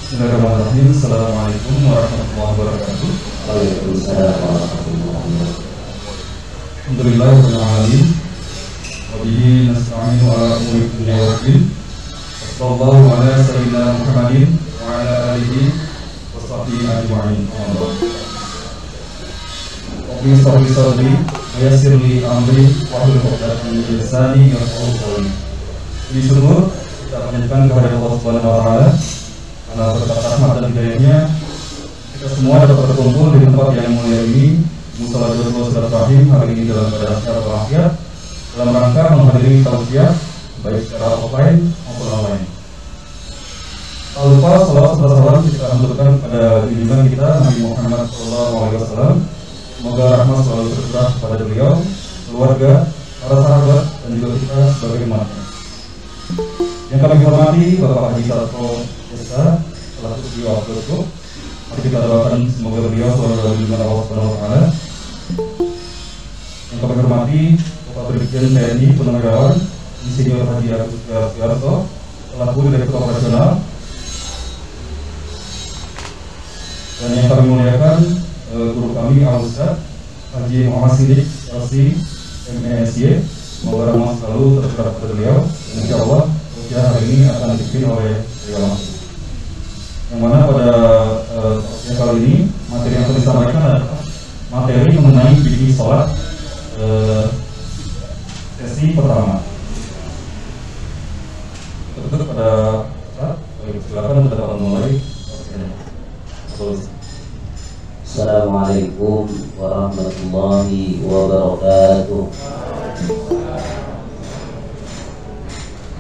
Bismillahirrahmanirrahim. Assalamualaikum warahmatullahi wabarakatuh. Waalaikumsalam warahmatullahi wabarakatuh. Alhamdulillahirabbil alamin. Wa bihi nasta'inu ala umuri dunya wad din. Wassallallahu ala sayyidina Muhammadin wa ala alihi wa sahbihi ajma'in. Rabbi shrah li sadri wa yassir li amri wahlul 'uqdatam min lisani yafqahu qawli. Di syukur kita panjatkan kepada Allah Subhanahu wa taala karena berkat rahmat dan hidayahnya kita semua dapat berkumpul di tempat yang mulia ini, Musala Jodoh Silaturahim hari ini dalam keadaan sehat walafiat dalam rangka menghadiri tausiah baik secara offline maupun online. Tak lupa salawat serta salam kita haturkan kepada junjungan kita Nabi Muhammad SAW. Semoga rahmat selalu tercurah kepada beliau, keluarga, para sahabat dan juga kita sebagai umatnya. Yang kami hormati Bapak Haji Satro Esa selaku CEO Outlook Group. Mari kita doakan semoga beliau selalu dalam lindungan Allah Subhanahu wa taala. Yang kami hormati Bapak Brigjen TNI Purnawirawan Insinyur Haji Agus Sugiarto selaku Direktur Operasional. Dan yang kami muliakan guru kami Al-Ustaz Haji Muhammad Siddiq LC MSY. Semoga rahmat selalu tercurah kepada beliau. Insya Allah hari ini akan dipimpin oleh beliau langsung. Yang mana pada kali ini materi yang akan disampaikan adalah materi mengenai fikih sholat sesi pertama. Betul pada silakan kita dapat mulai. Assalamualaikum warahmatullahi wabarakatuh.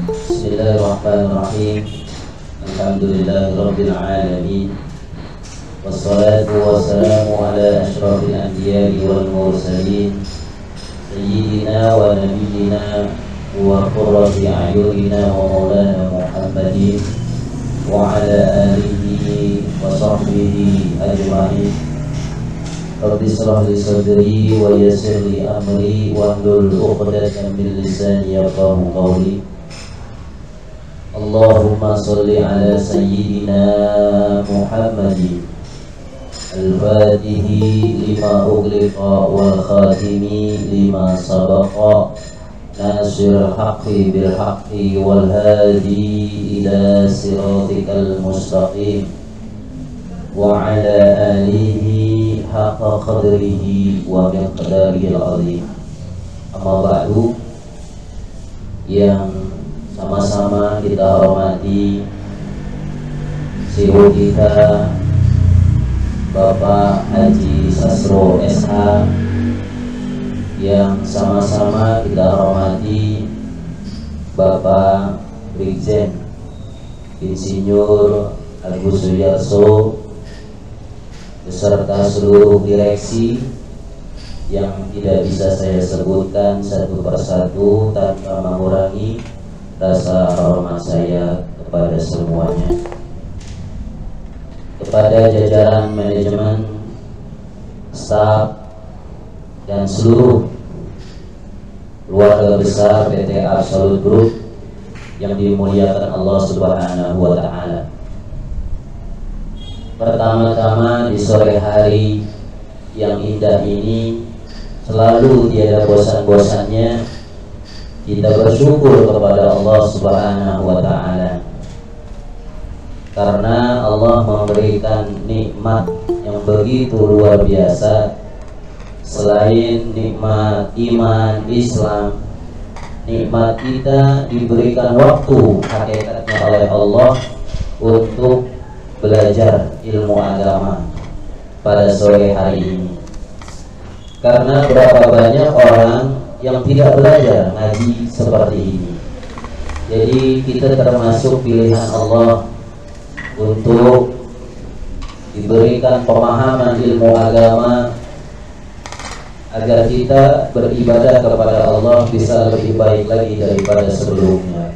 Bismillahirrahmanirrahim. Alhamdulillahirabbil alamin. Wassalatu wassalamu ala asyrafil anbiya'i wal mursalin sayyidina wa nabiyyina wa qurrati a'yunina wa maulana Muhammadin wa ala alihi wa sahbihi ajma'in. Rabbi shrah li sadri wa yassir li amri wahlul 'uqdatam min lisani yafqahu qawli. Allahumma sholli ala sayyidina Muhammadin al-fatihi lima ughliqa wal khatimi lima sabaqa nasiril haqqi bil haqqi wal hadi ila siratikal mustaqim wa ala alihi haqqa qadrihi wa miqdarihil azim. Amma ba'du, yang sama-sama kita hormati CEO kita Bapak Haji Sastro SH, yang sama-sama kita hormati Bapak Brigjen Insinyur Agus Sugiarto beserta seluruh direksi yang tidak bisa saya sebutkan satu persatu tanpa mengurangi rasa hormat saya kepada semuanya. Kepada jajaran manajemen, staf, dan seluruh keluarga besar PT Absolute Group yang dimuliakan Allah Subhanahu wa taala. Pertama-tama di sore hari yang indah ini selalu tiada bosan-bosannya kita bersyukur kepada Allah Subhanahu wa taala, karena Allah memberikan nikmat yang begitu luar biasa. Selain nikmat iman Islam, nikmat kita diberikan waktu hakikatnya oleh Allah untuk belajar ilmu agama pada sore hari ini. Karena berapa banyak orang yang tidak belajar ngaji seperti ini. Jadi kita termasuk pilihan Allah untuk diberikan pemahaman ilmu agama agar kita beribadah kepada Allah bisa lebih baik lagi daripada sebelumnya.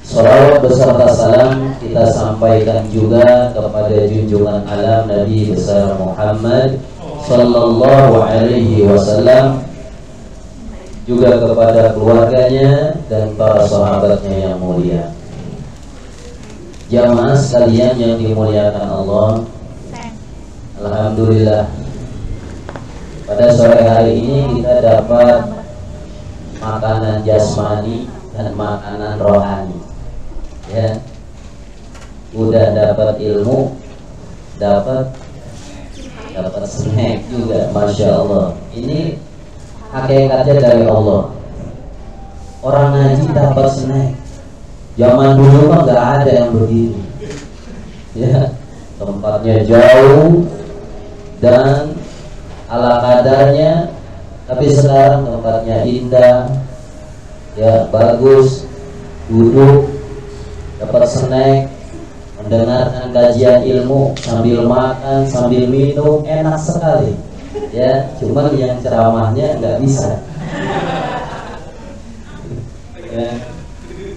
Salawat beserta salam kita sampaikan juga kepada junjungan alam Nabi besar Muhammad sallallahu alaihi wasallam, juga kepada keluarganya dan para sahabatnya yang mulia. Jamaah sekalian yang dimuliakan Allah, alhamdulillah pada sore hari ini kita dapat makanan jasmani dan makanan rohani. Ya, udah dapat ilmu, dapat snack juga, masya Allah. Ini hakikatnya dari Allah. Orang ngaji dapat snack. Zaman dulu mah nggak ada yang begini. Ya, tempatnya jauh dan ala kadarnya, tapi sekarang tempatnya indah, ya bagus, duduk, dapat snack, mendengarkan kajian ilmu sambil makan, sambil minum, enak sekali. Ya, cuman yang ceramahnya nggak bisa. Ya,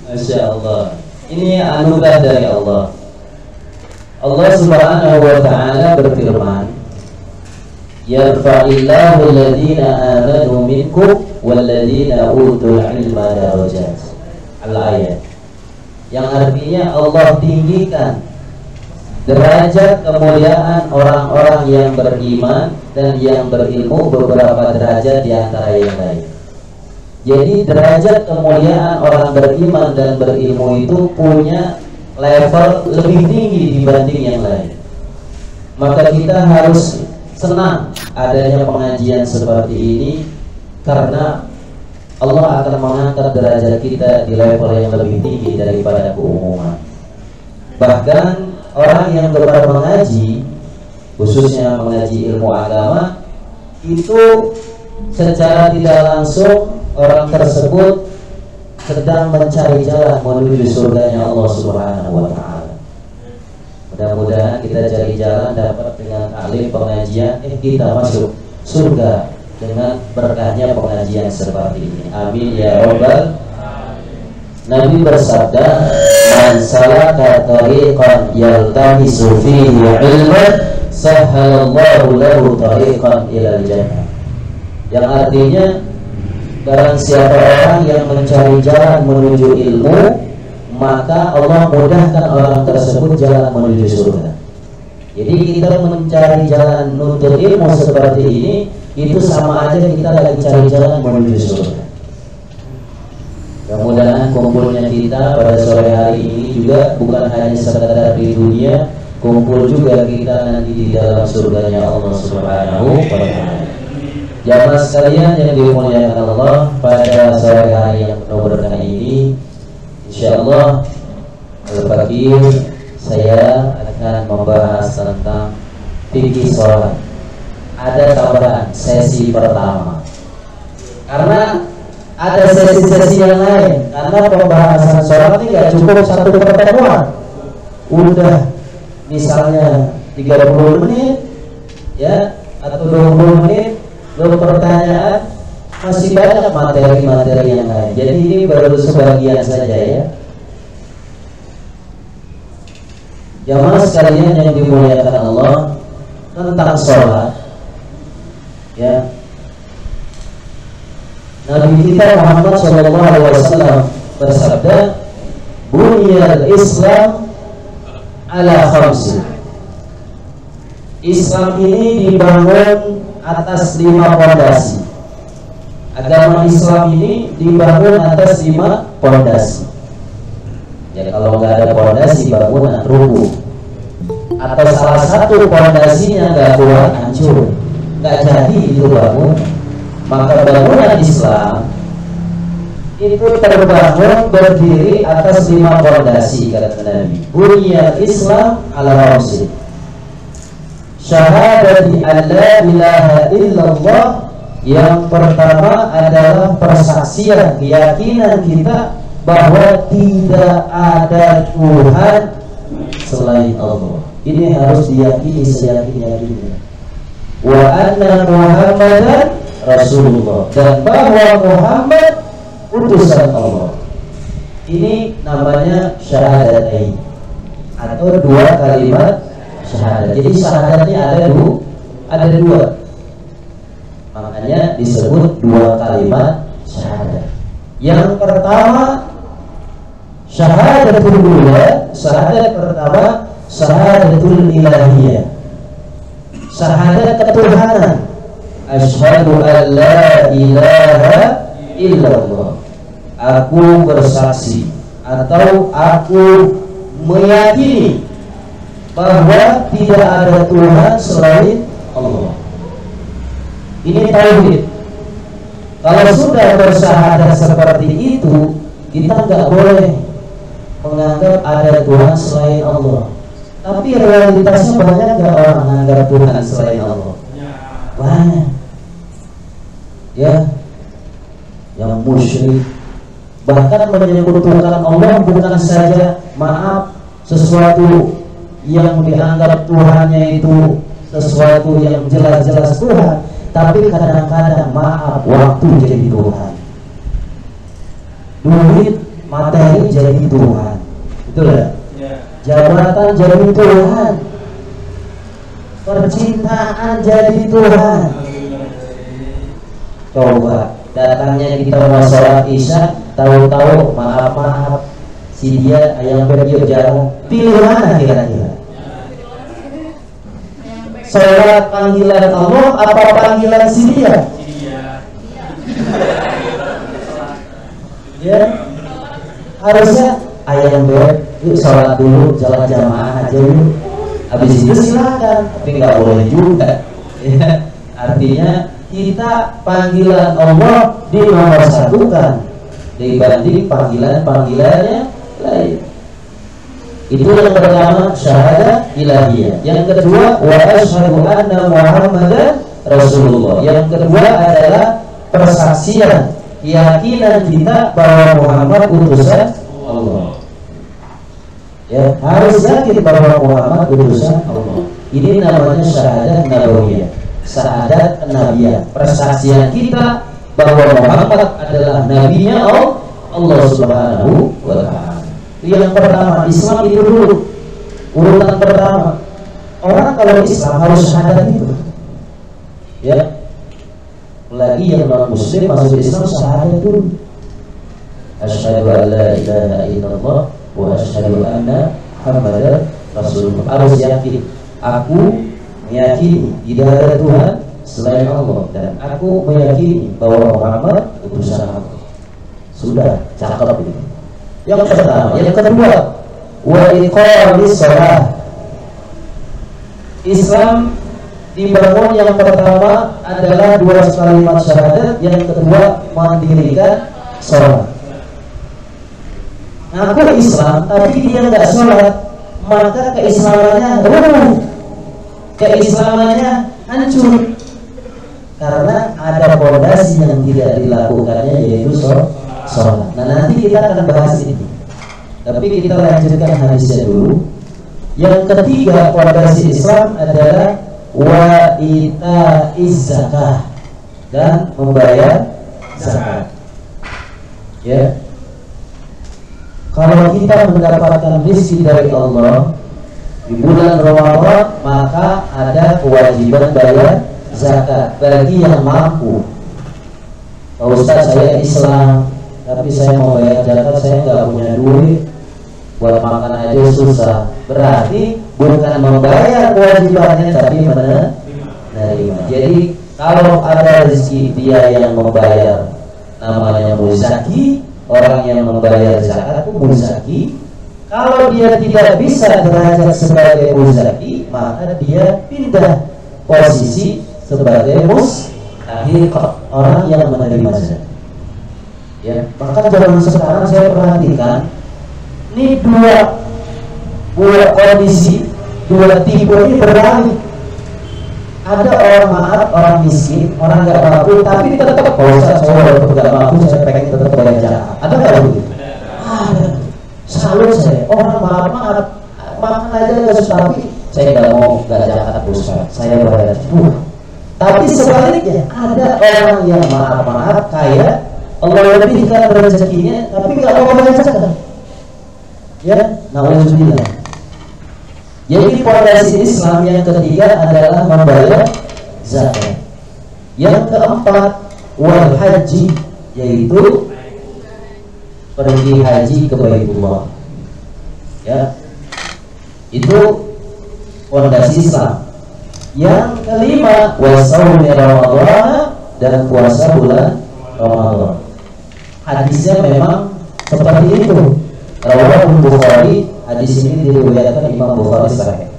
masya Allah. Ini anugerah dari Allah. Allah Subhanahu wa Ta'ala berfirman, yarfa'illahu alladhina amanu minkum walladhina utul ilma darajat. Al-ayat, yang artinya Allah tinggikan derajat kemuliaan orang-orang yang beriman dan yang berilmu beberapa derajat di antara yang lain. Jadi derajat kemuliaan orang beriman dan berilmu itu punya level lebih tinggi dibanding yang lain. Maka kita harus senang adanya pengajian seperti ini, karena Allah akan mengangkat derajat kita di level yang lebih tinggi daripada keumuman. Bahkan orang yang gemar mengaji, khususnya mengaji ilmu agama, itu secara tidak langsung orang tersebut sedang mencari jalan menuju surganya Allah Subhanahu wa Ta'ala. Mudah-mudahan kita cari jalan dapat dengan taklim pengajian, kita masuk surga dengan berkahnya pengajian seperti ini. Amin ya Rabbal. Nabi bersabda, man salaka tariqan yaltamisu fihi ilman sahhalallahu lahu tariqan ilal jannah. Yang artinya, barang siapa orang yang mencari jalan menuju ilmu, maka Allah mudahkan orang tersebut jalan menuju surga. Jadi kita mencari jalan menuntut ilmu seperti ini, itu sama aja kita lagi cari jalan menuju surga. Mudah-mudahan kumpulnya kita pada sore hari ini juga bukan hanya sekadar di dunia, kumpul juga kita nanti di dalam surganya Allah Subhanahu wa Ta'ala. Jamaah sekalian yang dimuliakan Allah, pada sore hari yang penuh berkah ini, insyaallah al-fakir saya akan membahas tentang fikih sholat. Ada tambahan sesi pertama, karena ada sesi-sesi yang lain. Karena pembahasan sholat ini gak cukup satu pertemuan. Udah misalnya 30 menit ya, atau 20 menit, lalu pertanyaan, masih banyak materi-materi yang lain. Jadi ini baru sebagian saja ya. Jamaah sekalian yang dimuliakan Allah, tentang sholat ya, Nabi kita Muhammad SAW bersabda, bunyal Islam ala khamsin. Islam ini dibangun atas 5 pondasi. Agama Islam ini dibangun atas 5 pondasi. Ya, kalau nggak ada pondasi, bangunan rubuh. Atau salah satu pondasinya nggak kuat, hancur, nggak jadi itu bangunan. Maka bangunan Islam itu terbangun berdiri atas 5 pondasi, kata Nabi. Bunyal Islam ala khamsin. Syahadati an la ilaha illallah, yang pertama adalah persaksian, keyakinan kita bahwa tidak ada Tuhan selain Allah. Ini harus diyakini seyakin-yakinnya. Wa anna Muhammadan Rasulullah, dan bahwa Muhammad utusan Allah. Ini namanya syahadatain, atau 2 kalimat syahadat. Jadi syahadatnya ada dua. Makanya disebut 2 kalimat syahadat. Yang pertama Syahadatul ula, syahadat pertama, syahadatul ilahiyah, syahadat ketuhanan. Asyhadu an la ilaha illallah, aku bersaksi atau aku meyakini bahwa tidak ada Tuhan selain Allah. Ini tauhid. Kalau sudah bersyahadat seperti itu, kita nggak boleh menganggap ada Tuhan selain Allah. Tapi realitasnya banyak nggak orang menganggap Tuhan selain Allah? Banyak. Ya, yang musyrik, bahkan menyebutkan Allah bukan saja maaf sesuatu yang dianggap Tuhannya itu sesuatu yang jelas-jelas Tuhan, tapi kadang-kadang maaf waktu jadi Tuhan, duit materi jadi Tuhan, betul ya? Jabatan jadi Tuhan, percintaan jadi Tuhan. Coba datangnya kita mau sholat isya, tahu-tahu maaf si dia yang pergi jauh, pilih mana kira-kira? Sholat panggilan Allah apa panggilan si dia? Ya, harusnya ayam beb, yuk sholat dulu, jalan jamaah aja yuk. Habis itu silakan, tapi nggak boleh juga. Ya, artinya kita panggilan Allah dinomorsatukan dibanding panggilan-panggilannya lain. Itu yang pertama, syahadat ilahiyah. Yang kedua, wa asyhadu anna Muhammadan Rasulullah. Yang kedua adalah persaksian, keyakinan kita bahwa Muhammad utusan Allah. Ya, harus yakin bahwa Muhammad utusan Allah. Ini namanya syahadat nabawiyah, syahadat kenabian, persaksian kita bahwa Muhammad adalah nabinya Allah Subhanahu wa ta'ala. Yang pertama, Islam itu dulu urutan pertama. Orang kalau Islam harus syahadat itu, ya. Lagi yang non muslim masuk Islam syahadat dulu. Asyhadu an la ilaha illallah wa asyhadu anna Muhammadar Rasulullah. Harus yakin, aku meyakini tidak ada Tuhan selain Allah, dan aku meyakini bahwa Muhammad utusan Allah. Sudah, cakep ini. Yang pertama. Yang kedua, wa iqamis shalah. Islam dibangun yang pertama adalah dua kalimat syahadat, yang kedua mendirikan sholat. Ngaku Islam tapi dia nggak sholat, maka keislamannya runtuh, keislamannya hancur, karena ada fondasi yang tidak dilakukannya, yaitu sholat. Nah, nanti kita akan bahas ini, tapi kita lanjutkan hadisnya dulu. Yang ketiga, fondasi Islam adalah wa itaiz zakah, dan membayar zakat. Ya, kalau kita mendapatkan rezeki dari Allah di bulan Ramadan, maka ada kewajiban bayar zakat bagi yang mampu. Pak Ustaz, saya Islam tapi saya mau bayar zakat, saya nggak punya duit, buat makan aja susah. Berarti bukan membayar kewajibannya, tapi menerima. Jadi kalau ada rezeki dia yang membayar, namanya muzaki. Orang yang membayar zakat itu muzaki. Kalau dia tidak bisa derajat sebagai muzaki, maka dia pindah posisi sebagai mustahik, orang yang menerima zakat. Ya, maka zaman sekarang saya perhatikan ini dua kondisi, dua tipe ini berbalik. Ada orang maaf, orang miskin, orang nggak mampu, tapi tetap kalau saya walaupun nggak mampu, saya pengen tetap bayar zakat. Ada nggak begitu? Ada. Salut saya, orang maaf makan aja nggak susah, tapi saya nggak mau nggak zakat Ustaz, saya bayar. Tapi sebaliknya ada orang yang maaf kaya, Allah lebihkan rezekinya, tapi nggak mau bayar zakat. Ya, nauzubillah. Jadi fondasi Islam yang ketiga adalah membayar zakat. Yang keempat, wal haji, yaitu pergi haji ke Baitullah. Ya, itu fondasi Islam. Yang kelima, wasaumi Ramadan, dan puasa bulan Ramadan. Hadisnya memang seperti itu. Rawahu Bukhari, hadis ini diriwayatkan Imam Bukhari sahih.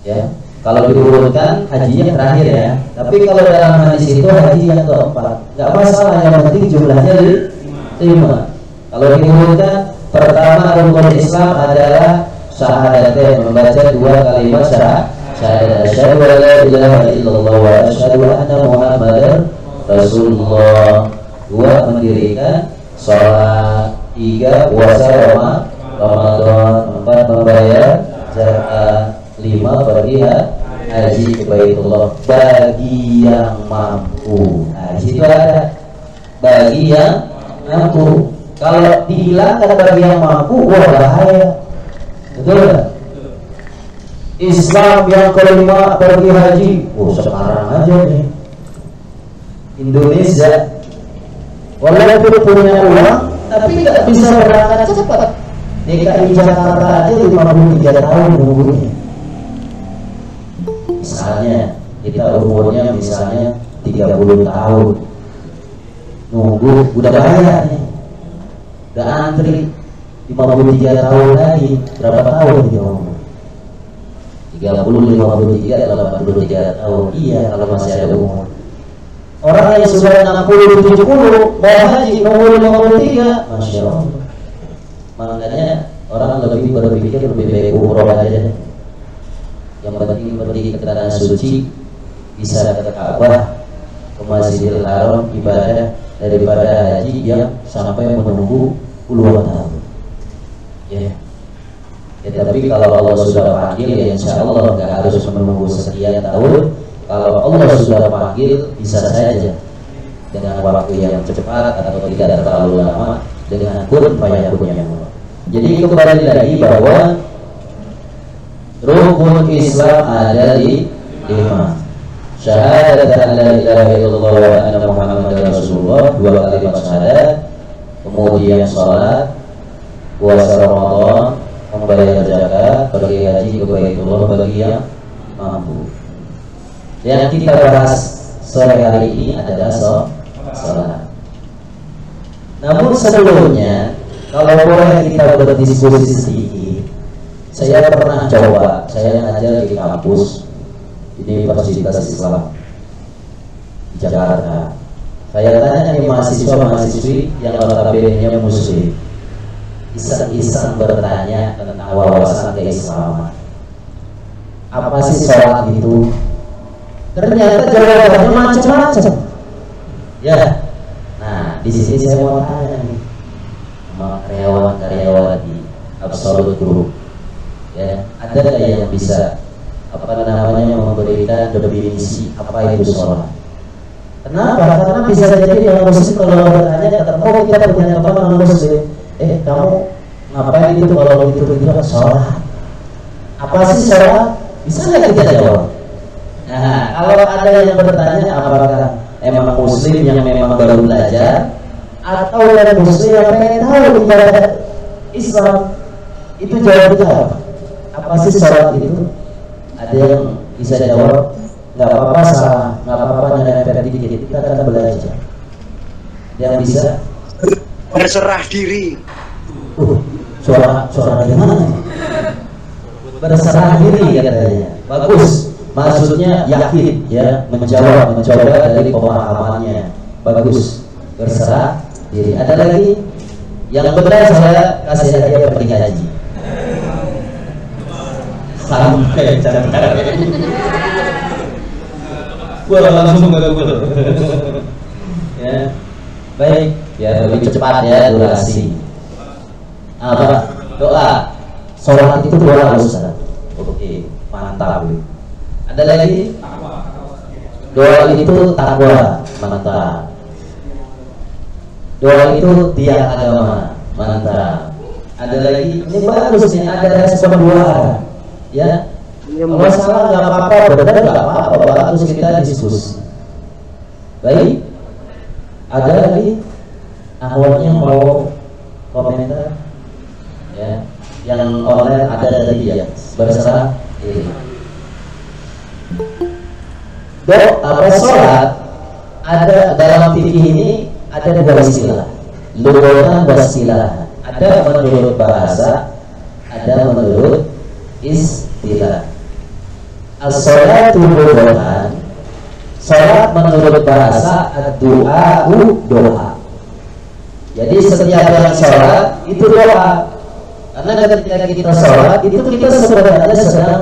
Ya, kalau diurutkan hajinya terakhir ya. Tapi kalau dalam hadis itu haji yang keempat, nggak masalah, yang penting jumlahnya lima. Kalau diurutkan, pertama rukun Islam adalah syahadatain, membaca dua kalimat syahadat. Asyhadu an la ilaha illallah wa asyhadu anna Muhammadar Rasulullah. Dua, mendirikan sholat. Tiga, puasa Ramadan. Empat, membayar zakat. Lima, pergi haji ke Baitullah bagi yang mampu. Nah, di situ ada bagi yang mampu. Kalau dihilangkan bagi yang mampu, wah bahaya. Betul kan? Islam yang kelima pergi haji. Oh, sekarang aja nih Indonesia walaupun punya uang tapi nggak bisa berangkat cepat. DKI Jakarta aja 53 tahun nunggunya. Misalnya kita umurnya misalnya 30 tahun, nunggu udah bayar nih, udah antri 53 tahun lagi. Berapa tahun dia umur? 30, 53, 83 tahun. Iya, kalau masih ada umur. Orang yang sudah 60, 70 mau haji umur 53, Masya Allah. Makanya orang lebih berpikir lebih baik umroh aja. Yang penting pergi ke tanah suci, bisa ke Ka'bah, ke Masjidil Haram, ibadah, daripada haji yang sampai menunggu puluhan tahun. Ya. Ya, tapi kalau Allah sudah panggil, ya insya Allah nggak harus menunggu sekian tahun. Kalau Allah sudah panggil, bisa saja dengan waktu yang cepat atau tidak terlalu lama, dengan kun fayakunnya. Jadi kembali lagi bahwa rukun Islam ada di 5. Syahadat an la ilaha illallah wa anna Muhammadar Rasulullah, 2 kalimat syahadat, kemudian salat, puasa Ramadan, membayar zakat, pergi haji ke Baitullah bagi yang mampu. Yang kita bahas sore hari ini adalah salat. Namun sebelumnya, kalau boleh kita berdiskusi sedikit, saya pernah coba, saya ngajar di kampus Universitas Islam di Jakarta. Saya tanya nih mahasiswa-mahasiswi yang notabene-nya muslim, iseng-iseng bertanya tentang wawasan keislaman. Apa sih sholat itu? Ternyata jawabannya macam-macam. Ya, nah di sini saya mau tanya nih sama karyawan-karyawan di Absolute Group. Ya, ada nggak yang bisa memberikan definisi apa itu sholat? Kenapa? Karena bisa jadi yang muslim kalau bertanya, oh kita punya teman non muslim, kamu ngapain itu kalau itu bilang sholat? Apa sih sholat? Bisa nggak kita jawab? Nah, kalau ada yang bertanya apakah emang muslim yang memang baru belajar atau yang muslim yang pengen tahu ibadah Islam, itu jawabnya apa? Apa sih sholat itu? Ada yang bisa jawab? Nggak apa-apa salah, nggak apa-apa nyerempet dikit, kita akan belajar. Yang bisa berserah diri. Suara dari mana? Berserah diri katanya. Bagus. Maksudnya yakin, ya, mencoba dari pemahamannya. Bagus. Berserah diri. Ada lagi yang benar, saya kasih hadiah pergi haji. Sampai jangan. Gua langsung ke Google. Ya, baik. Ya lebih cepat ya durasi. Apa? Doa. Sholat itu doa Ustaz. Oke, mantap. Ada lagi? Doa itu takwa, mantap. Doa itu tiang agama, mantap. Ada lagi? Ini bagus nih, ada respon doa. Ya, kalau salah nggak apa-apa, benar nggak apa-apa, bagus kita diskusi. Baik, ada lagi? Awalnya mau komentar ya, yang online ada tadi ya, berserah diri. Sholat ada dalam fikih ini ada dua istilah, lughatan wa istilah. Ada menurut bahasa, ada menurut istilah. As-sholatu lughatan, sholat menurut bahasa ad-du'a, doa. Jadi setiap yang sholat itu doa. Karena ketika kita sholat itu kita sebenarnya sedang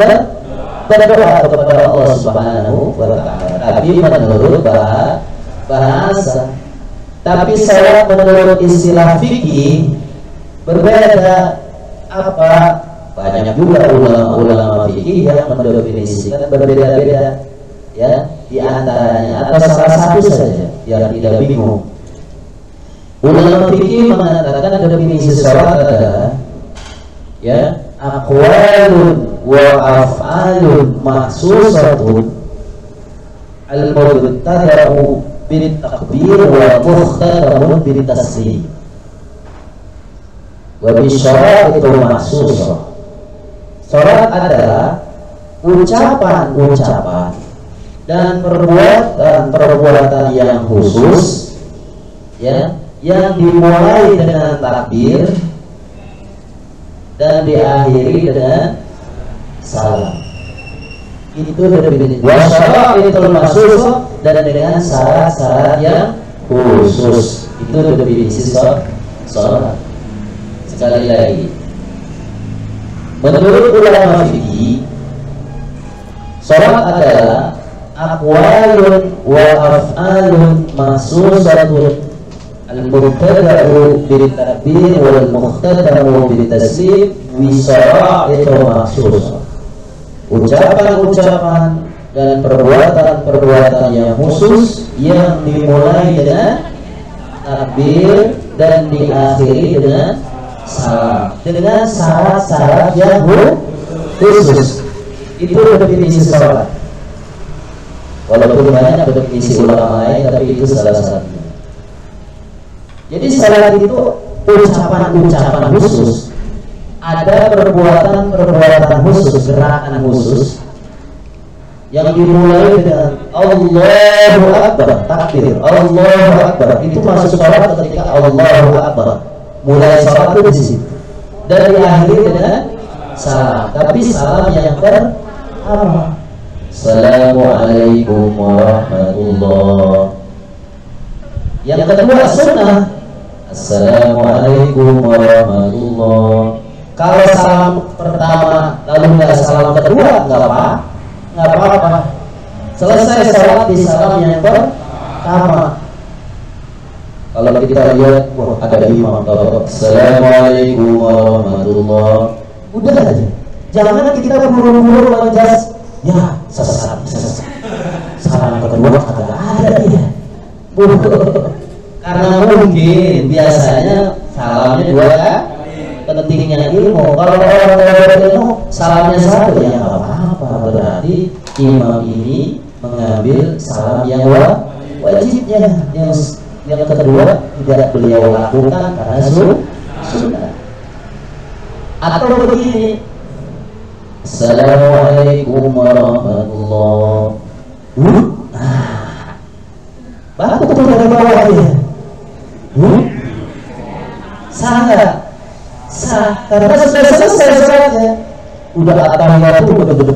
berdoa kepada Allah Subhanahu wa Ta'ala. Tapi menurut bahasa. Tapi sholat menurut istilah fikih berbeda. Apa? Banyak juga ulama-ulama fikih yang mendefinisikan berbeda-beda. Ya, di antaranya atau salah satu saja yang tidak bingung. Ulama fikih mengatakan definisi sholat adalah ya, aqwalun wa af'alun mahsusatun al-mubtada'u bil takbir wa mukhtatamun bil taslim wa bi syara' itu mahsusah. Sholat adalah ucapan-ucapan dan perbuatan yang khusus ya, yang dimulai dengan takbir dan diakhiri dengan salam. Itu definisi wasyara'itul mahsusah, dan dengan syarat-syarat yang khusus. Itu definisi sholat. Sekali lagi, menurut ulama fikih, sholat adalah aqwalun wa af'alun mahsusatun al-mubtada'u bil takbir wal mukhtatamu bil taslim bi syara'itu mahsusah. Ucapan-ucapan dan perbuatan-perbuatan yang khusus yang dimulai dengan takbir dan diakhiri dengan salam, dengan syarat-syarat yang khusus. Itu definisi sholat. Walaupun banyak definisi ulama lain, tapi itu salah satunya. Jadi sholat itu ucapan-ucapan khusus, ada perbuatan-perbuatan khusus, gerakan khusus yang dimulai dengan Allahu Akbar, takbir, Allahu Akbar. Itu masuk sholat ketika Allahu Akbar. Mulai sholat itu di situ dan diakhiri dengan salam. Tapi salam yang pertama, Assalamualaikum warahmatullahi. Yang kedua sunnah, Assalamualaikum warahmatullahi. Kalau salam pertama lalu nggak salam kedua, nggak apa-apa. Selesai salat di salam yang pertama. Kalau kita lihat, wah ada imam atau Assalamualaikum warahmatullahi, udah aja. Jangan kita buru-buru menjas. Ya, salam kedua kagak ada dia. Karena mungkin biasanya salamnya dua kan. Pentingnya ilmu. Kalau orang ilmu salamnya satu, ya nggak apa-apa. Berarti imam ini mengambil salam yang wajibnya, yang kedua tidak beliau lakukan karena sunnah. Atau begini, Assalamualaikum warahmatullahi. Baru tuh dari bawah dia. Sah, karena sudah selesai sholatnya. Udah atahiyat tuh betul.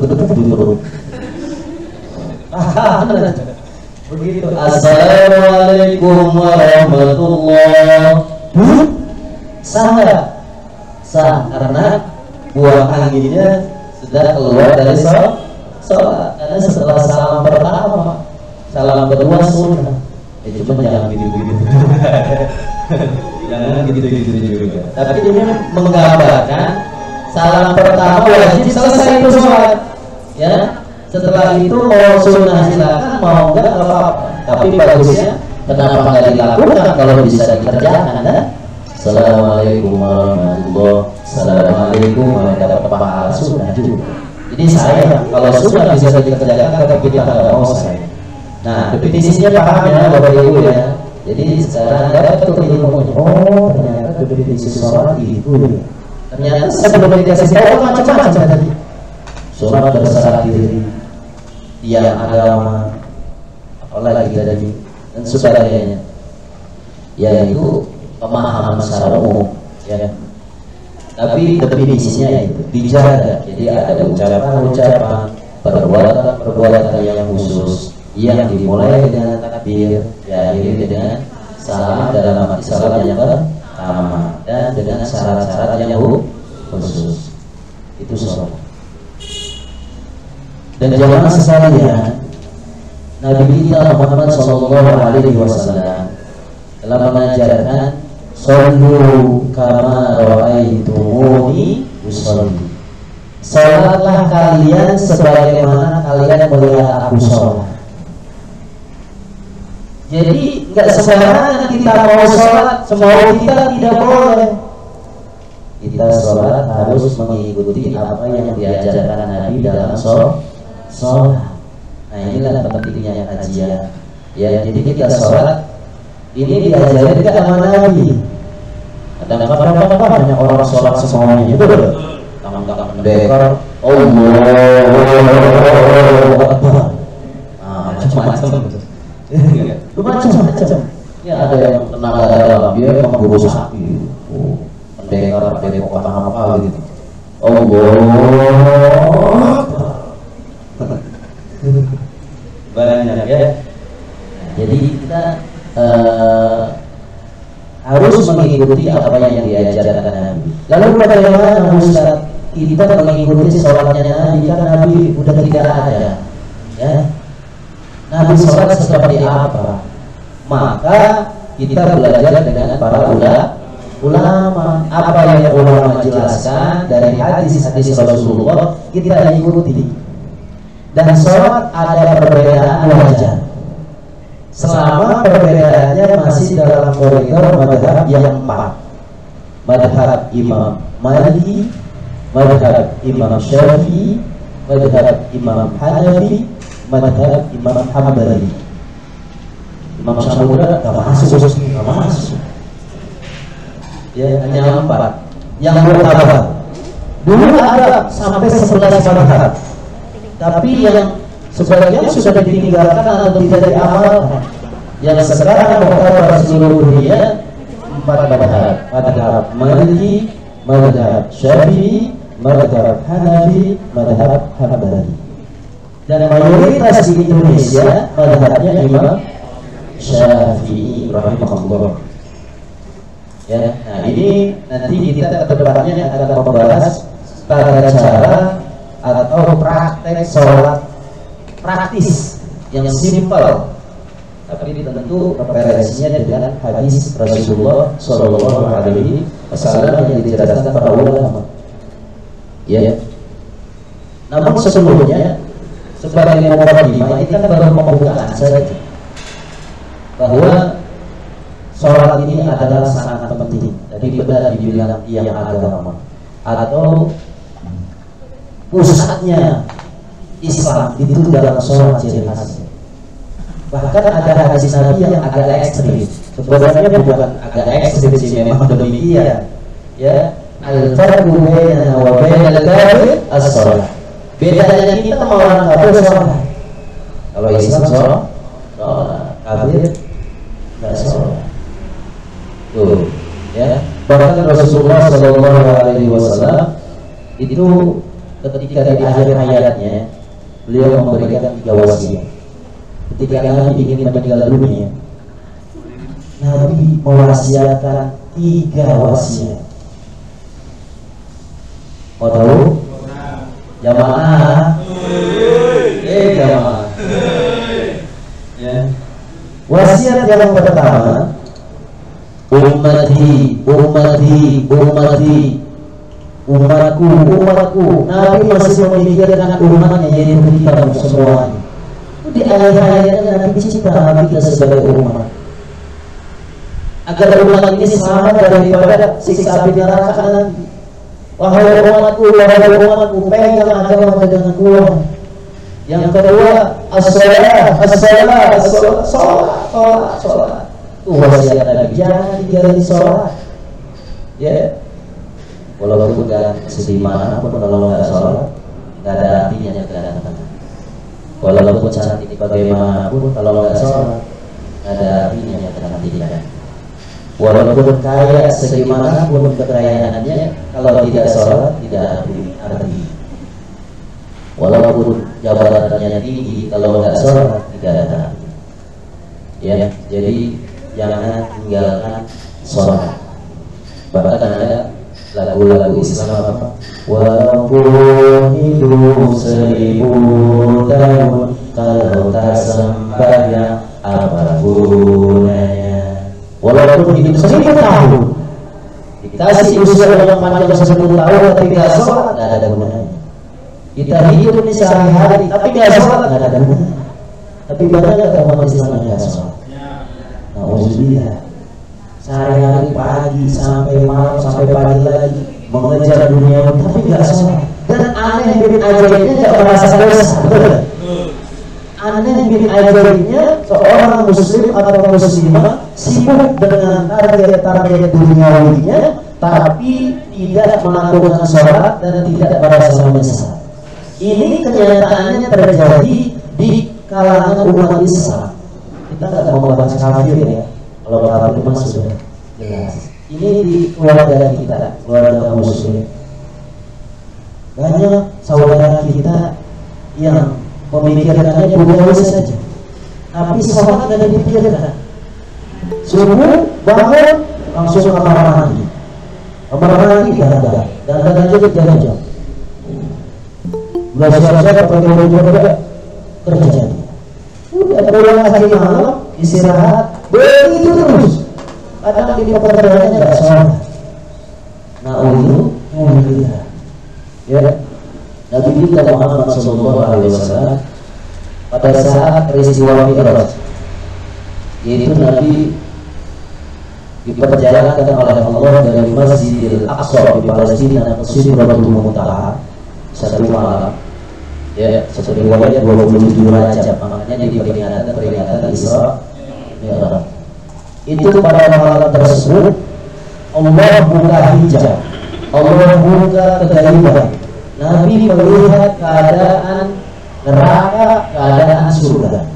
Begitu. Assalamualaikum warahmatullahi. Sah karena buang anginnya sudah keluar dari sholat. Karena setelah salam pertama, salam kedua sunnah. Cuma jangan gitu-gitu. Jangan gitu-gitu juga. Tapi ini menggambarkan salam pertama wajib, selesai itu sholat. Ya. Setelah itu mau sunnah silakan, mau enggak apa-apa. Tapi bagusnya kenapa nggak dilakukan kalau bisa dikerjakan? Assalamualaikum warahmatullahi. Assalamualaikum warahmatullahi wabarakatuh. Sunnah juga. Jadi saya kalau sunnah bisa dikerjakan, tapi kita nggak mau saya. Nah, definisinya paham ya Bapak Ibu ya. Jadi sekarang dapat ilmunya. Oh, ternyata definisi sholat itu ya. Ternyata sebelum dikasih tahu macam-macam tadi. Sholat berserah diri, tiang agama, apalagi tadi dan sebagainya. Ya itu pemahaman secara umum, ya. Tapi definisinya itu dijaga. Jadi ada ucapan-ucapan, perbuatan yang khusus yang dimulai dengan takbir, diakhiri dengan salam dalam arti salam yang pertama dan dengan syarat-syarat yang khusus. Itu sholat. Dan jamaah sekalian, Nabi kita Muhammad SAW telah mengajarkan shollu kama ra'aitumuni usolli. Salatlah kalian sebagaimana kalian melihat aku sholat. Jadi nggak sembarangan kita mau sholat semau kita, tidak boleh. Kita sholat harus mengikuti apa yang diajarkan Nabi dalam sholat. Nah inilah pentingnya kajian. Ya jadi kita sholat ini diajarin ke sama Nabi. Ada apa banyak orang sholat semuanya itu tangan-tangan mendekar, Allahu Akbar. Macam-macam. Ya ada yang tenaga dalam dia memburu sapi, mendekar pakai kotak apa gitu. Banyak ya. Jadi kita harus mengikuti apa yang diajarkan Nabi. Lalu bagaimana Ustaz kita mengikuti sholatnya Nabi? Kan Nabi udah tidak ada, ya. Nabi sholat seperti apa? Maka kita belajar dengan para ulama. Apa yang ulama jelaskan dari hadis-hadis Rasulullah kita ikuti. Dan sholat ada perbedaan wajar. Selama perbedaannya masih dalam koridor madhab yang 4. Madhab Imam Maliki, madhab Imam Syafi'i, madhab Imam Hanafi, madhab Imam Hambali. Imam Syafi'i gak masuk. Ya hanya 4. Yang bertambah. Dulu ada sampai 11 madhab. Tapi yang sebagian sudah ditinggalkan atau tidak diamalkan. Yang sekarang pada seluruh dunia 4 madhab. Madhab Maliki, madhab Syafi'i, madhab Hanafi, madhab Hambali. Dan mayoritas di Indonesia madhabnya Imam Syafi'i rahimahullah. Ya, nah ini nanti kita kedepannya akan membahas tata cara atau praktek sholat praktis yang simpel, tapi tentu referensinya dengan hadis Rasulullah Shallallahu Alaihi Wasallam yang dijelaskan para ulama. Ya. Namun sebelumnya sebagai mukadimah ini kan baru pembukaan saja bahwa sholat ini adalah sangat penting. Jadi benar dibilang yang agama atau pusatnya Islam itu dalam sholat ciri khas. Bahkan ada hadis Nabi yang agak ekstrim. Sebenarnya bukan agak ekstrim sih, memang demikian. Ya, al-farqu bainana wa bainal kafir as-shalah. Bedanya kita sama orang kafir sholat. Kalau Islam sholat, kafir nggak sholat. Tuh, ya. Bahkan Rasulullah Shallallahu Alaihi Wasallam itu ketika di akhir hayatnya beliau memberikan 3 wasiat. Ketika Nabi ingin meninggal dunia, Nabi mewasiatkan 3 wasiat. Mau tahu? Jamaah, jamaah. Ya. Wasiat yang pertama, ummati, umatku. Nabi masih memikirkan umatnya, yaitu kita semuanya. Di akhir-akhirnya Nabi cipta kita sebagai umat, agar umat ini selamat daripada siksa api neraka nanti. Wahai umatku, pegang agama dengan kuat. Yang kedua, as-shalah. wasiat Nabi, jangan tinggalin sholat. Ya, walaupun gak sedih manapun kalau nggak sholat, nggak ada artinya kedatangan. Walaupun cantik bagaimanapun kalau nggak sholat, nggak ada artinya kedatangan. Walaupun kaya segimanapun kekayaannya, kalau tidak sholat tidak arti. Walaupun jabatannya tinggi, kalau nggak sholat tidak ada arti. Ya, jadi jangan tinggalkan sholat. Bahkan ada lagu-lagu Islam apa? Walaupun hidup 1000 tahun, kalau tak sembahyang apa gunanya? Walaupun hidup 1000 tahun, dikasih usia yang panjang 10 tahun tapi tidak sholat, tidak ada gunanya. Kita hidup ini sehari-hari tapi tidak sholat, tidak ada gunanya. Tapi banyak umat Islam yang tidak sholat. Alhamdulillah, sehari-hari pagi sampai malam sampai pagi lagi mengejar dunia tapi nggak sholat. Dan aneh bin ajaibnya nggak merasa dosa. Aneh bin ajaibnya seorang muslim atau muslimah sibuk dengan target duniawinya tapi tidak melakukan sholat dan tidak merasa menyesal. Ini kenyataannya terjadi di kalangan umat Islam. Kita nggak mau membahas kafir ya. Kalau kafir itu sudah jelas. Ini di keluarga kita, keluarga muslim. Banyak saudara kita yang pemikirannya duniawi saja, tapi sholat tidak dipikirkan. Subuh bangun langsung kamar mandi, dan juga jalan-jalan. Belum siap-siap pakai baju kerja. Udah pulang hari malam istirahat, begitu terus. Kadang di pekerjaannya nggak sholat. Alhamdulillah. Ya, Nabi kita Muhammad SAW pada saat peristiwa Mi'raj, yaitu Nabi diperjalankan oleh Allah dari Masjidil Aqsa di Palestina ke Sidratul Muntaha satu malam. Ya, satu riwayat 27 Rajab, makanya peringatan Isra Mi'raj. Itu pada malam tersebut Allah buka hijab, Allah buka kegaiban. Nabi melihat keadaan neraka, keadaan surga.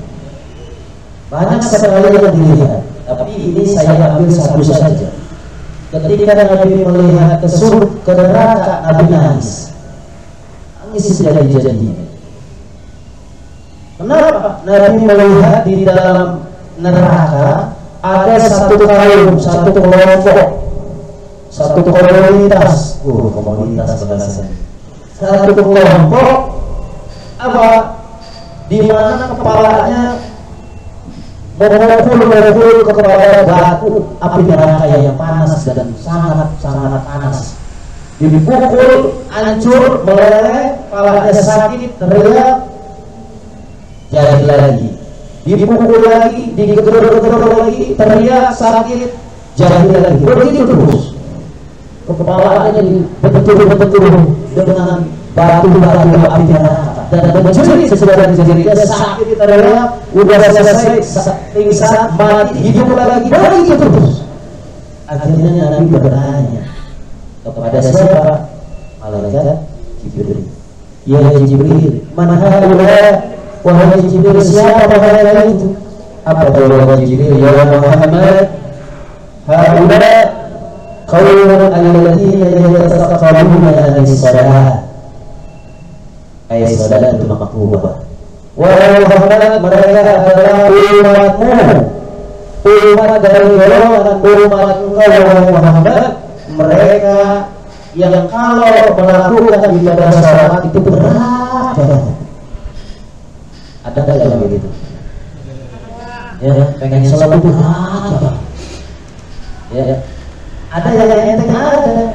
Banyak sekali yang dilihat, tapi ini saya ambil satu saja. Ketika Nabi melihat ke neraka, Nabi nangis. Nangis jadi-jadi. Kenapa? Nabi melihat di dalam neraka ada satu kaum, satu kelompok, satu komunitas. Komunitas bahasa. Satu kelompok apa? Di mana kepalanya memukul kepada batu api neraka yang panas dan sangat panas. Dipukul, hancur, meleleh, kepalanya sakit, teriak, jadi lagi. Dipukul lagi, digedor-gedor lagi, teriak, sakit, jadi lagi. Begitu terus. Kepalanya betul-betul dengan batu api neraka dan mencuri sesudah dia sakit, teriak, udah selesai, pingsan, mati, hidup lagi. Begitu terus. Akhirnya Nabi bertanya kepada siapa? Malaikat Jibril. Ya Jibril, mana haula? Wahai Jibril, siapa mereka itu? Apa jawab Jibril? Ya Muhammad, haula qaulun alladziina yataqabbaluna as-salat. Ayat salat itu makruh. Wahai Muhammad, mereka adalah umatmu, umat dari golongan umat engkau Muhammad. Mereka yang kalau melakukan ibadah salat itu berat. Ada nggak yang begitu? Ya, pengen sholat itu berat. Ya, ada yang enteng ada.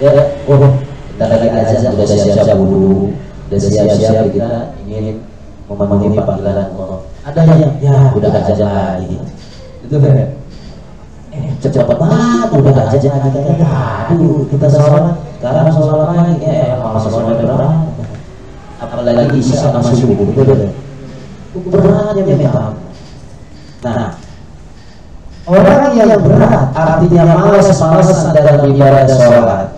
Ya, kita lagi azan udah siap-siap dulu, udah siap-siap kita ingin memenuhi panggilan Allah. Ada yang ya udah azan lagi. Itu kan? Cepat banget udah azan lagi kan? Aduh, kita sholat, sekarang sholat lagi, malah sholat berat. Apalagi isya sama subuh, betul. Beratnya memang. Nah, Orang yang berat, artinya malas-malasan dalam ibadah sholat,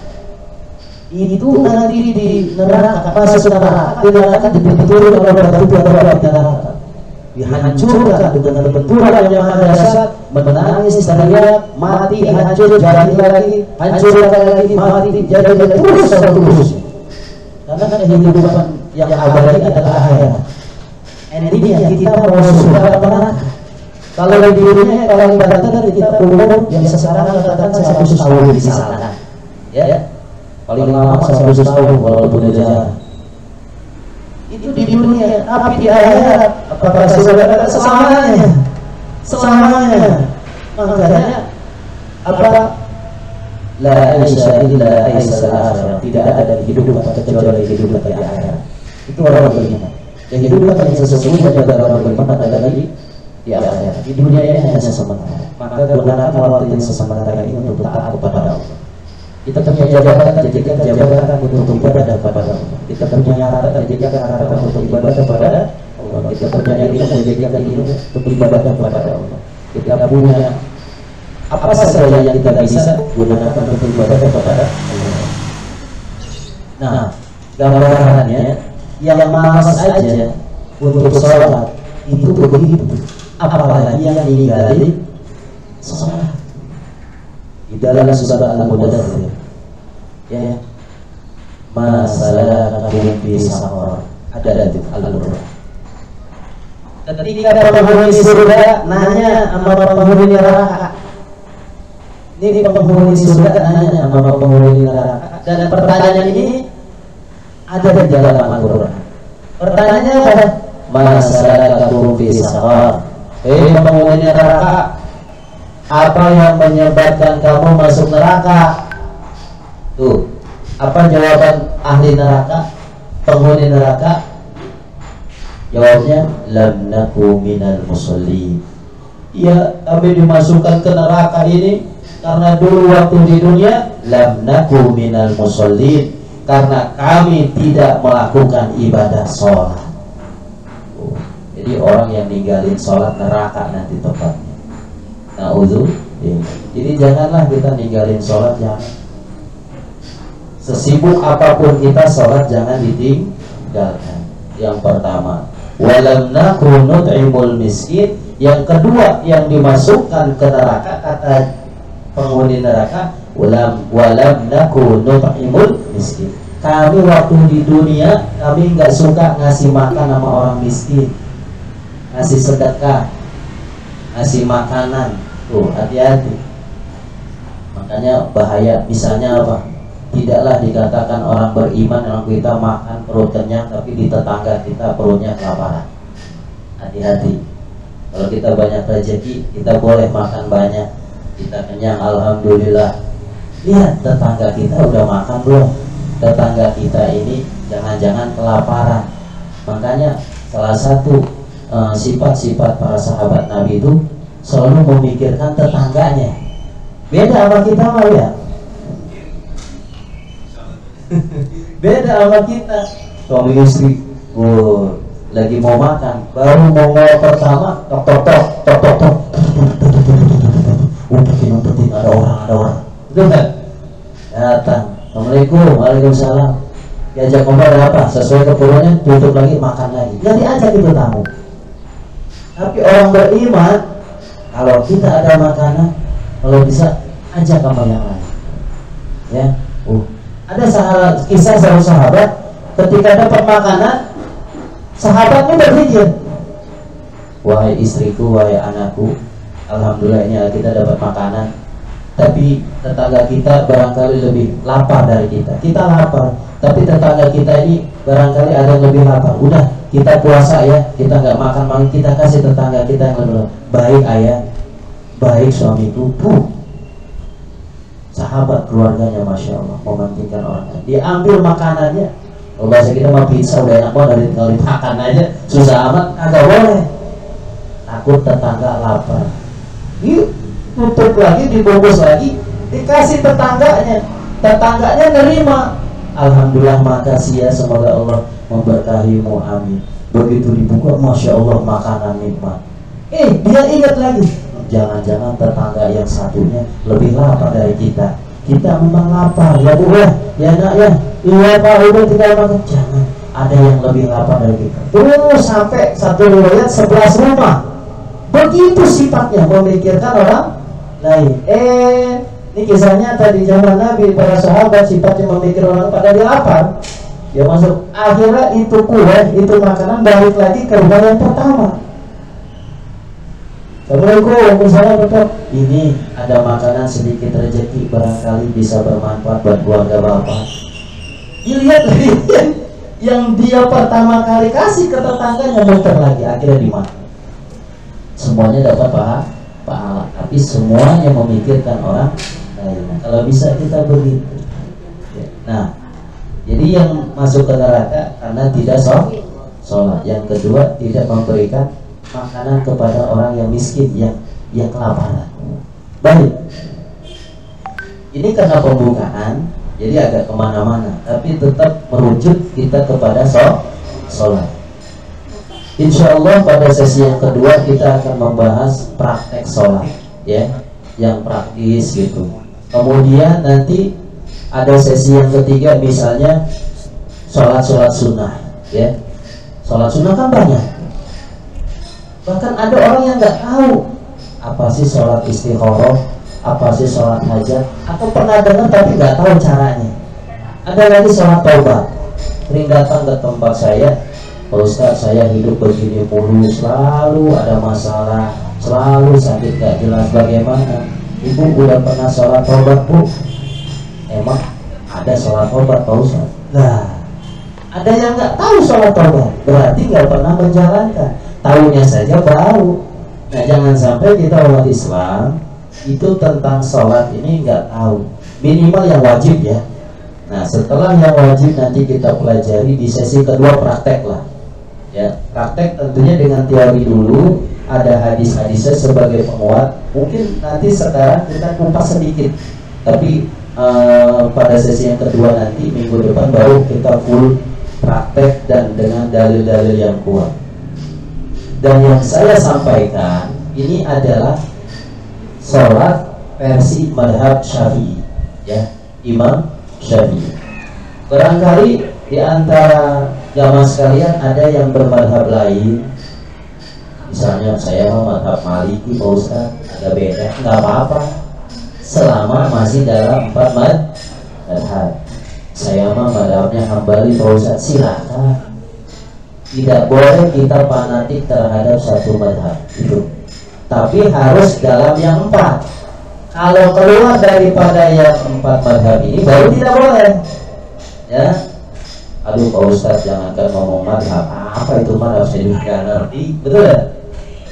itu nanti di neraka, masuk neraka, di neraka dibenturin oleh batu atau api neraka, dihancurkan dengan benturan yang maha dahsyat, menangis, teriak, mati, hancur, jadi lagi, hancur lagi, mati, jadi terus terus. Karena kehidupan yang abadi adalah akhirat. Endingnya kita mau surga atau neraka. Kalau di dunia kalau ibaratnya kita umur yang sekarang katakan 100 tahun di sana, ya, paling lama 100 tahun walaupun jarang. Itu di dunia, tapi di akhirat apakah saudara selamanya? Selamanya. Makanya apa? La aisha illa aisha al-akhirah. Tidak ada kehidupan kecuali kehidupan di akhirat. Itu orang beriman. Kehidupan yang sesungguhnya adalah orang beriman adalah di akhirat. Di dunia ini hanya sementara. Maka gunakan waktu yang sementara ini untuk taat kepada Allah. Kita punya jabatan, jadikan jabatan untuk ibadah kepada Allah. Kita punya harta, jadikan harta untuk ibadah kepada Allah. Kita punya ilmu, jadikan ilmu untuk ibadah kepada Allah. Kita punya apa saja yang kita bisa gunakan untuk ibadah kepada Allah. Nah, gambarannya yang malas aja untuk sholat itu begitu, apalagi yang ninggalin sholat. Di dalam surat Al-Mudaththir, ya, masalahkum fi saqar, ada di Al-Qur'an. Ketika penghuni surga nanya sama penghuni neraka, ini penghuni surga nanya sama penghuni neraka, dan pertanyaan ini ada di dalam Al-Qur'an. Pertanyaannya apa? Masalahkum fi saqar, penghuni neraka, apa yang menyebabkan kamu masuk neraka? Tuh, apa jawaban ahli neraka, penghuni neraka? Jawabnya, lam naku minal musallin. Iya, kami dimasukkan ke neraka ini karena dulu waktu di dunia lam naku minal musallin, karena kami tidak melakukan ibadah sholat. Jadi orang yang ninggalin sholat neraka nanti tempatnya. Jadi janganlah kita ninggalin sholat, jangan. Sesibuk apapun kita, sholat jangan ditinggalkan. Yang pertama, walam naku nut'imul miskin. Yang kedua, yang dimasukkan ke neraka kata penghuni neraka, walam naku nut'imul miskin. Kami waktu di dunia kami nggak suka ngasih makan sama orang miskin, ngasih sedekah, ngasih makanan. Tuh, hati-hati. Makanya bahaya. Misalnya apa? Tidaklah dikatakan orang beriman yang kita makan perut kenyang, tapi di tetangga kita perutnya kelaparan. Hati-hati. Kalau kita banyak rezeki, kita boleh makan banyak, kita kenyang, alhamdulillah. Lihat tetangga kita udah makan belum? Tetangga kita ini jangan-jangan kelaparan. Makanya salah satu sifat-sifat para sahabat Nabi itu selalu memikirkan tetangganya. Beda sama kita mah ya. Beda sama kita. Suami istri, lagi mau makan, baru mau ngomong pertama, tok tok tok tok tok tok. Umpetin, ada orang. Betul nggak? Datang, assalamualaikum, waalaikumsalam. Diajak ngobrol ada apa? Sesuai keperluannya, tutup lagi, makan lagi. Jadi ajak itu tamu. Tapi orang beriman, kalau kita ada makanan, kalau bisa ajak sama yang lain. Ya, ada kisah seorang sahabat ketika dapat makanan, sahabatnya berpikir, wahai istriku, wahai anakku, alhamdulillah ini kita dapat makanan. Tapi tetangga kita barangkali lebih lapar dari kita. Kita lapar, tapi tetangga kita ini barangkali ada yang lebih lapar. Udah, kita puasa ya, kita nggak makan, kita kasih tetangga kita yang lebih lapar. Baik ayah, baik suamiku. Sahabat keluarganya, masya Allah, mementingkan orang lain. Diambil makanannya. Kalau bahasa kita mah pizza udah enak banget, kalau dimakan aja susah amat, agak boleh. Takut tetangga lapar. Yuk, tutup lagi, dibungkus lagi, dikasih tetangganya. Tetangganya nerima. Alhamdulillah, makasih ya, semoga Allah memberkahimu, amin. Begitu dibuka, masya Allah, makanan nikmat. Dia ingat lagi, jangan-jangan tetangga yang satunya lebih lapar dari kita. Kita memang lapar, ya Bu ya, ya nak ya, iya Pak, udah tidak makan. Jangan, ada yang lebih lapar dari kita. Terus sampai satu riwayat 11 rumah. Begitu sifatnya memikirkan orang lain. Ini kisahnya tadi zaman Nabi, para sahabat sifatnya memikirkan orang pada dia lapar. Ya masuk, akhirnya itu kue, itu makanan balik lagi ke rumah yang pertama. Assalamualaikum, misalnya betul, ini ada makanan sedikit rezeki, barangkali bisa bermanfaat buat keluarga bapak. Dilihat lagi yang dia pertama kali kasih ke tetangganya, muter lagi, akhirnya dimakan. Semuanya dapat pahala, tapi semuanya memikirkan orang lain. Nah, kalau bisa kita begitu. Nah, jadi yang masuk ke neraka karena tidak sholat. Yang kedua, tidak memberikan makanan kepada orang yang miskin, yang kelaparan. Baik, ini karena pembukaan, jadi agak kemana-mana, tapi tetap merujuk kita kepada sholat. Insya Allah pada sesi yang kedua kita akan membahas praktek sholat, ya, yang praktis gitu. Kemudian nanti ada sesi yang ketiga, misalnya sholat sunnah, ya. Sholat sunnah kan banyak. Bahkan ada orang yang nggak tahu apa sih sholat istikharah, apa sih sholat hajat, atau pernah dengar tapi nggak tahu caranya. Ada lagi sholat taubat. Sering datang ke tempat saya, Pak Ustaz, saya hidup begini mulu, selalu ada masalah, selalu sakit gak jelas, bagaimana? Ibu udah pernah sholat taubat, Bu? Emang ada sholat taubat, Pak Ustaz? Nah, ada yang nggak tahu sholat taubat, berarti nggak pernah menjalankan. Tahunya saja baru. Nah, jangan sampai kita umat Islam itu tentang sholat ini nggak tahu. Minimal yang wajib ya. Nah, setelah yang wajib nanti kita pelajari di sesi kedua, praktek lah. Ya, praktek tentunya dengan teori dulu, ada hadis-hadisnya sebagai penguat. Mungkin nanti sekarang kita kupas sedikit, tapi pada sesi yang kedua nanti minggu depan baru kita full praktek dan dengan dalil-dalil yang kuat. Dan yang saya sampaikan ini adalah sholat versi madhab Syafi'i, ya, Imam Syafi'i. Barangkali di antara jamaah sekalian ada yang bermadhab lain, misalnya saya mau madhab Maliki, Pak Ustaz, agak beda, nggak apa-apa, selama masih dalam 4 madhab. Saya mah madhabnya Hambali, Pak Ustaz, silakan. Tidak boleh kita fanatik terhadap satu madhab itu, tapi harus dalam yang 4. Kalau keluar daripada yang 4 madhab ini baru tidak boleh, ya. Aduh Pak Ustaz, jangankan ngomong madhab, apa itu madhab, saya juga nggak ngerti, betul ya?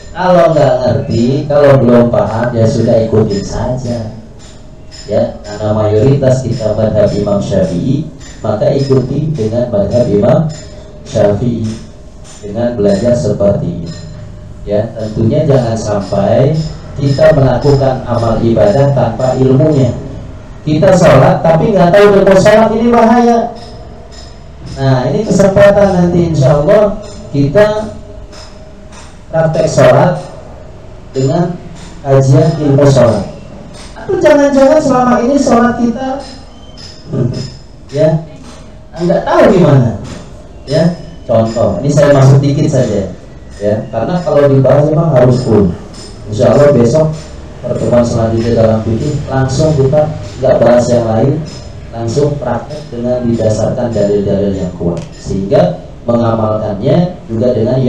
Kalau nggak ngerti, kalau belum paham, ya sudah ikutin saja, ya. Karena mayoritas kita madhab Imam Syafi'i, maka ikuti dengan madhab Imam Syafi'i dengan belajar seperti ini, ya. Tentunya jangan sampai kita melakukan amal ibadah tanpa ilmunya. Kita sholat tapi nggak tahu ilmu sholat, ini bahaya. Nah, ini kesempatan nanti insya Allah kita praktek sholat dengan kajian ilmu sholat. Atau jangan-jangan selama ini sholat kita ya nggak tahu gimana, ya. Contoh, ini saya masuk dikit saja, ya, karena kalau dibahas memang harus full. Insya Allah besok pertemuan selanjutnya dalam fikih langsung kita nggak bahas yang lain, langsung praktek dengan didasarkan dalil-dalil yang kuat, sehingga mengamalkannya juga dengan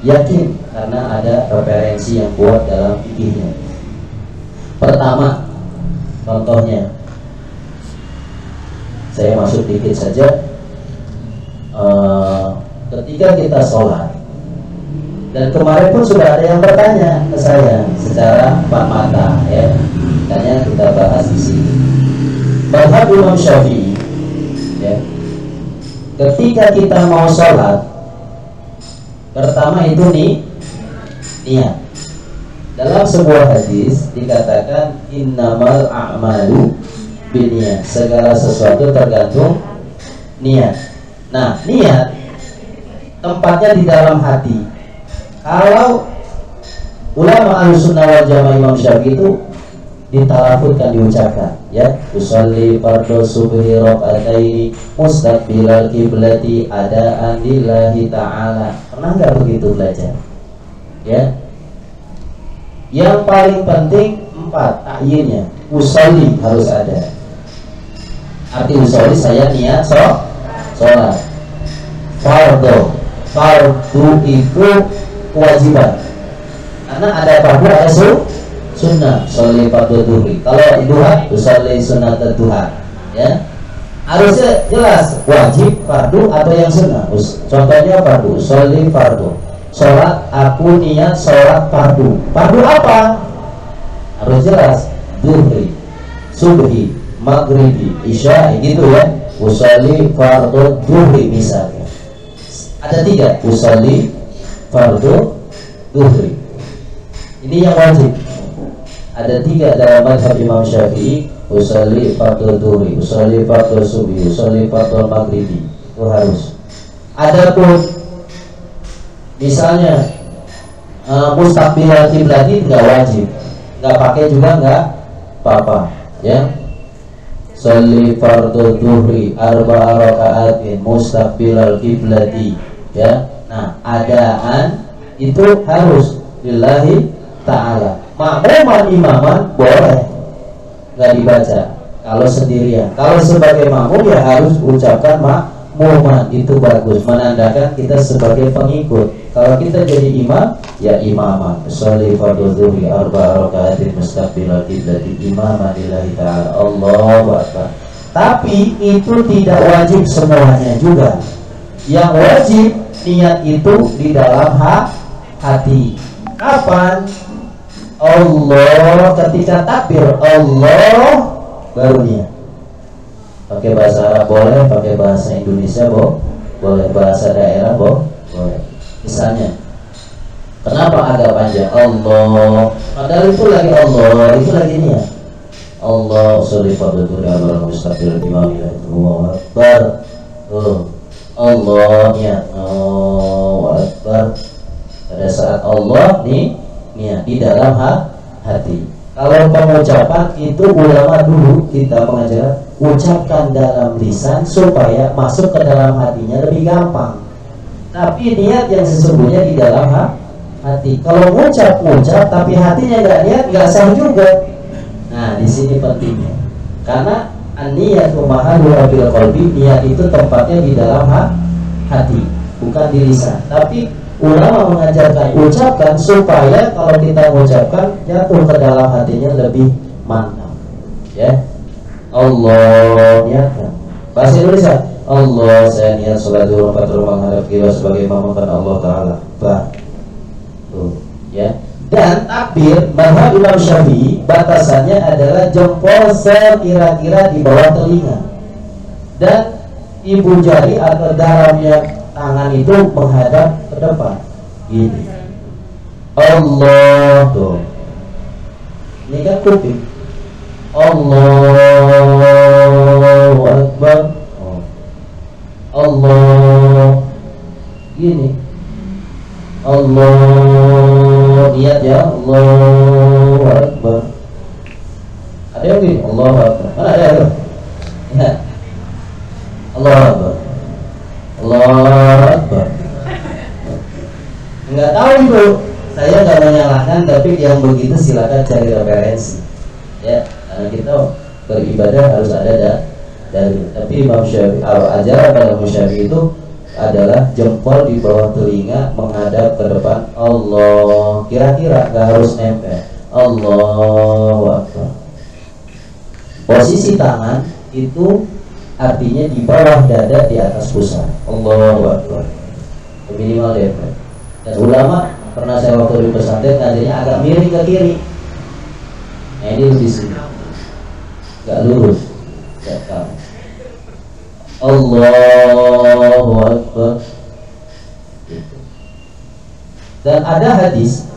yakin karena ada referensi yang kuat dalam fikihnya. Pertama, contohnya saya masuk dikit saja. Ketika kita sholat, dan kemarin pun sudah ada yang bertanya ke saya secara empat mata, ya, makanya kita bahas di sini. Madhab Imam Syafi'i, ya, ketika kita mau sholat, pertama itu niat. Dalam sebuah hadis dikatakan innamal a'malu binniyat, segala sesuatu tergantung niat. Nah, niat tempatnya di dalam hati. Kalau ulama Ahlussunnah wal Jamaah Imam Syafi'i itu ditalafutkan, diucapkan, ya. Usolli fardhu subhi raka'ataini mustaqbilal kiblati adaan lillahi ta'ala. Pernah nggak begitu belajar? Ya. Yang paling penting 4 takyinnya. Usolli harus ada. Arti usolli saya niat sholat. Fardhu itu kewajiban. Karena ada fardu ada sunnah. Sholli fardhu duhri. Kalau duha usolli sunnat duha, ya. Harusnya jelas wajib, fardu atau yang sunnah. Contohnya fardu, sholli fardu. Sholat aku niat sholat fardu. Fardu apa? Harus jelas. Duhri, subhi, maghribi, isya, gitu ya. Usolli fardu duhri misalnya. Ada 3, usolli fardu duhri. Ini yang wajib. Ada 3 dalam mazhab Imam Syafi'i. Usolli fardu duhri, usolli fardu subhi, usolli fardu maghribi. Itu harus. Adapun misalnya mustaqbilal kiblati nggak wajib, nggak pakai juga nggak apa-apa, ya. Sholli fardhu duhri arba'a raka'atin mustaqbilal kiblati, ya. Nah, adaan itu harus lillahi ta'ala. Makmuman imaman boleh nggak dibaca kalau sendirian. Kalau sebagai makmum ya harus ucapkan makmuman, itu bagus, menandakan kita sebagai pengikut. Kalau kita jadi imam, ya imaman. Sholli fardhu dzuhri arba'a raka'atin mustaqbilal kiblati imaman lillahi ta'ala. Allahu akbar. Tapi itu tidak wajib semuanya juga. Yang wajib niat itu di dalam hati. Kapan? Allah, ketika takbir Allah baru niat. Pakai bahasa Arab boleh, pakai bahasa Indonesia boleh, bahasa daerah boleh. Misalnya, kenapa agak panjang? Allah, padahal itu lagi Allah, itu lagi niat. Allah sholli fardhu duhri arba'a mustaqbilal imam Allahu akbar. Allah niat, Allahu akbar. Pada saat Allah niat di dalam hati. Kalau pengucapan itu ulama dulu kita mengajar ucapkan dalam lisan supaya masuk ke dalam hatinya lebih gampang. Tapi niat yang sesungguhnya di dalam hati. Kalau ngucap tapi hatinya nggak niat, nggak sah juga. Nah, di sini pentingnya. Karena an-niyatu mahalluha bil qalbi, niat itu tempatnya di dalam hati, bukan di lisan. Tapi ulama mengajarkan ucapkan supaya kalau kita mengucapkan jatuh ke dalam hatinya lebih mantap. Ya. Allah niatkan. Bahasa Indonesia. Allah, saya niat sholat zuhur 4 rumah menghadap kiblat sebagai imamkan Allah Ta'ala. Tuh, ya. Dan takbir mazhab Imam Syafi'i batasannya adalah jempol sekira-kira di bawah telinga, dan ibu jari atau dalamnya tangan itu menghadap ke depan. Gini. Allah, tuh. Ini kan kuping. Allahu Akbar. Allah, gini. Allah, niat ya, Allahu Akbar. Ada yang gini, Allahu Akbar. Mana ada itu? Ya. Allahu Akbar. Allahu Akbar. Enggak tahu itu. Saya nggak menyalahkan, tapi yang begitu silakan cari referensi. Ya, karena kita beribadah harus ada dari. Tapi Imam Syafi'i, ajaran pada Imam Syafi'i itu adalah jempol di bawah telinga menghadap ke depan Allah. Kira-kira nggak harus nempel. Allahu Akbar. Posisi tangan itu artinya di bawah dada, di atas pusat. Allahu Akbar. Minimal nempel. Dan ulama pernah saya waktu di pesantren ngajarnya agak miring ke kiri. Nah, ini di sini. Nggak lurus. Nggak tahu. Allahu Akbar. Dan ada hadis,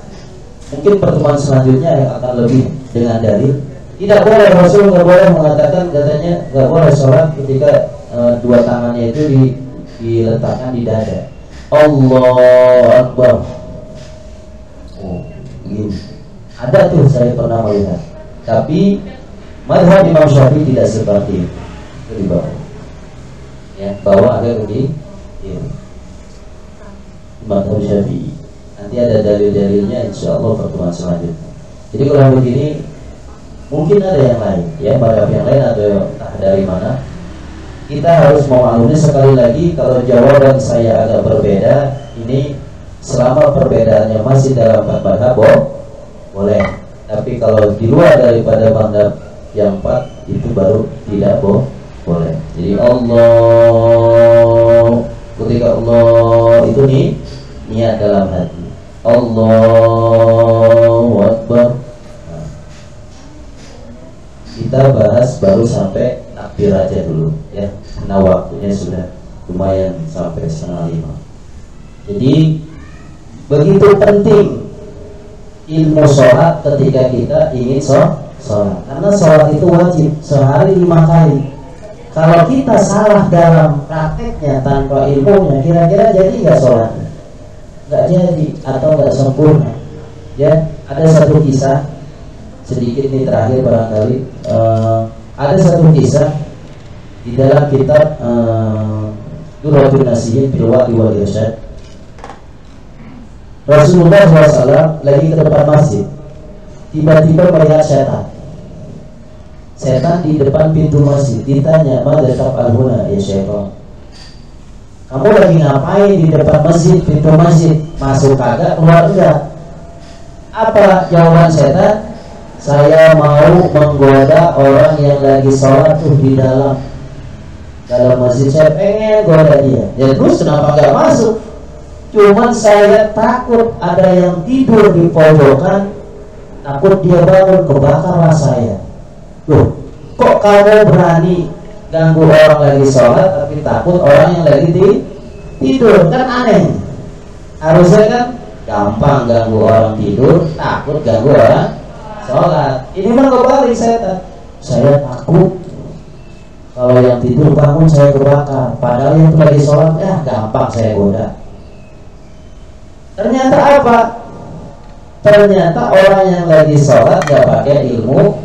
mungkin pertemuan selanjutnya yang akan lebih dengan dalil. Tidak boleh, Rasul nggak boleh mengatakan, katanya nggak boleh sholat ketika dua tangannya itu diletakkan di dada. Allahu Akbar. Oh, begini. Ada tuh saya pernah melihat. Tapi mazhab Imam Syafi'i tidak seperti itu di bawah. Ya, bawah agak begini. Ya. Mazhab Syafi'i. Nanti ada dalil-dalilnya insya Allah pertemuan selanjutnya. Jadi kalau begini mungkin ada yang lain, ya mazhab yang lain atau entah dari mana. Kita harus memaklumi sekali lagi kalau jawaban saya agak berbeda, ini selama perbedaannya masih dalam mazhab boleh. Tapi kalau di luar daripada mazhab yang 4 itu baru tidak boleh. Jadi Allah, ketika Allah itu nih niat dalam hati, Allahu Akbar. Nah, kita bahas baru sampai takbir aja dulu ya, karena waktunya sudah lumayan sampai 4:30. Jadi begitu penting ilmu sholat ketika kita ingin sholat, karena sholat itu wajib sehari 5 kali. Kalau kita salah dalam prakteknya tanpa ilmunya, kira-kira jadi nggak sholatnya? Nggak jadi atau nggak sempurna. Ya, ada satu kisah sedikit nih terakhir barangkali. Ada satu kisah di dalam kitab Durratun Nasihin fil Wa'di wal Irsyad. Rasulullah SAW lagi ke depan masjid, tiba-tiba melihat setan. Setan di depan pintu masjid. Ditanya, "Madza taf'aluna ya syaitan?" Kamu lagi ngapain di depan masjid, pintu masjid? Masuk kagak, keluar enggak? Apa jawaban setan? Saya mau menggoda orang yang lagi sholat tuh di dalam masjid. Saya pengen goda dia. Ya terus kenapa enggak masuk? Cuman saya takut ada yang tidur di pojokan, takut dia bangun, kebakarlah saya. Loh, kok kamu berani ganggu orang lagi sholat tapi takut orang yang lagi tidur? Kan aneh. Harusnya kan gampang ganggu orang tidur, takut ganggu orang sholat. Ini mah kebalik setan. Saya takut kalau yang tidur bangun saya kebakar, padahal yang lagi sholat ya gampang saya goda. Ternyata apa? Ternyata orang yang lagi sholat gak pakai ilmu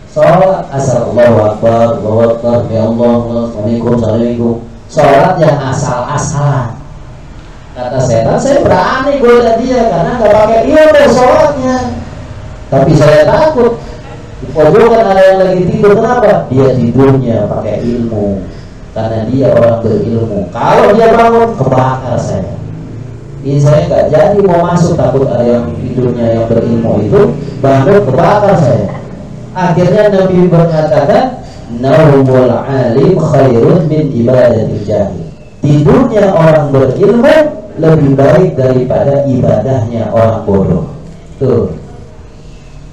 sholat, asal Allahu Akbar, Allahu Akbar, ya Allah, Assalamualaikum. Sholat yang asal-asalan. Kata setan, saya berani goda dia karena gak pakai ilmu sholatnya. Tapi saya takut di pojokan ada yang lagi tidur. Kenapa? Dia tidurnya pakai ilmu, karena dia orang berilmu. Kalau dia bangun, kebakar saya. Ini saya nggak jadi mau masuk, takut ada yang tidurnya yang berilmu itu bangun, kebakar saya. Akhirnya Nabi berkata, naumul alim khairun min ibadatil jahil. Tidurnya orang berilmu lebih baik daripada ibadahnya orang bodoh. Tuh.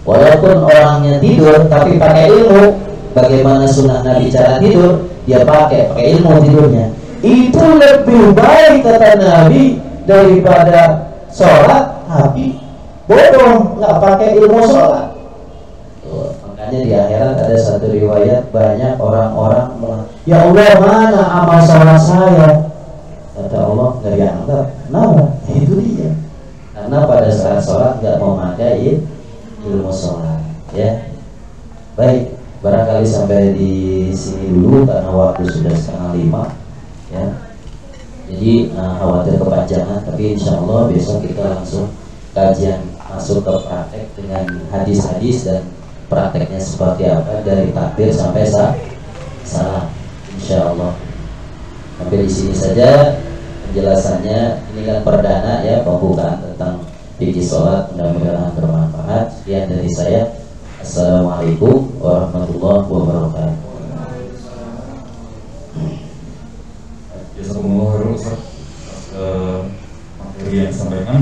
Walaupun orangnya tidur tapi pakai ilmu, bagaimana sunnah Nabi cara tidur? Dia pakai ilmu tidurnya. Itu lebih baik kata Nabi daripada sholat tapi bodoh, nggak pakai ilmu sholat. Tuh, makanya di akhirat ada satu riwayat, banyak orang-orang ya Allah, mana amal sholat saya? Kata Allah, nggak dianggap. Kenapa? Itu dia. Karena pada saat sholat nggak memakai ilmu sholat. Ya, baik. Barangkali sampai di sini dulu karena waktu sudah 4:30. Ya. Jadi khawatir kepanjangan, tapi insya Allah besok kita langsung kajian masuk ke praktek dengan hadis-hadis dan prakteknya seperti apa dari takbir sampai salam. Insya Allah. Sampai di sini saja penjelasannya. Ini kan perdana ya, pembukaan tentang fikih sholat. Mudah-mudahan bermanfaat. Sekian dari saya. Assalamualaikum warahmatullahi wabarakatuh. Jazakumullah khairan atas materi yang disampaikan.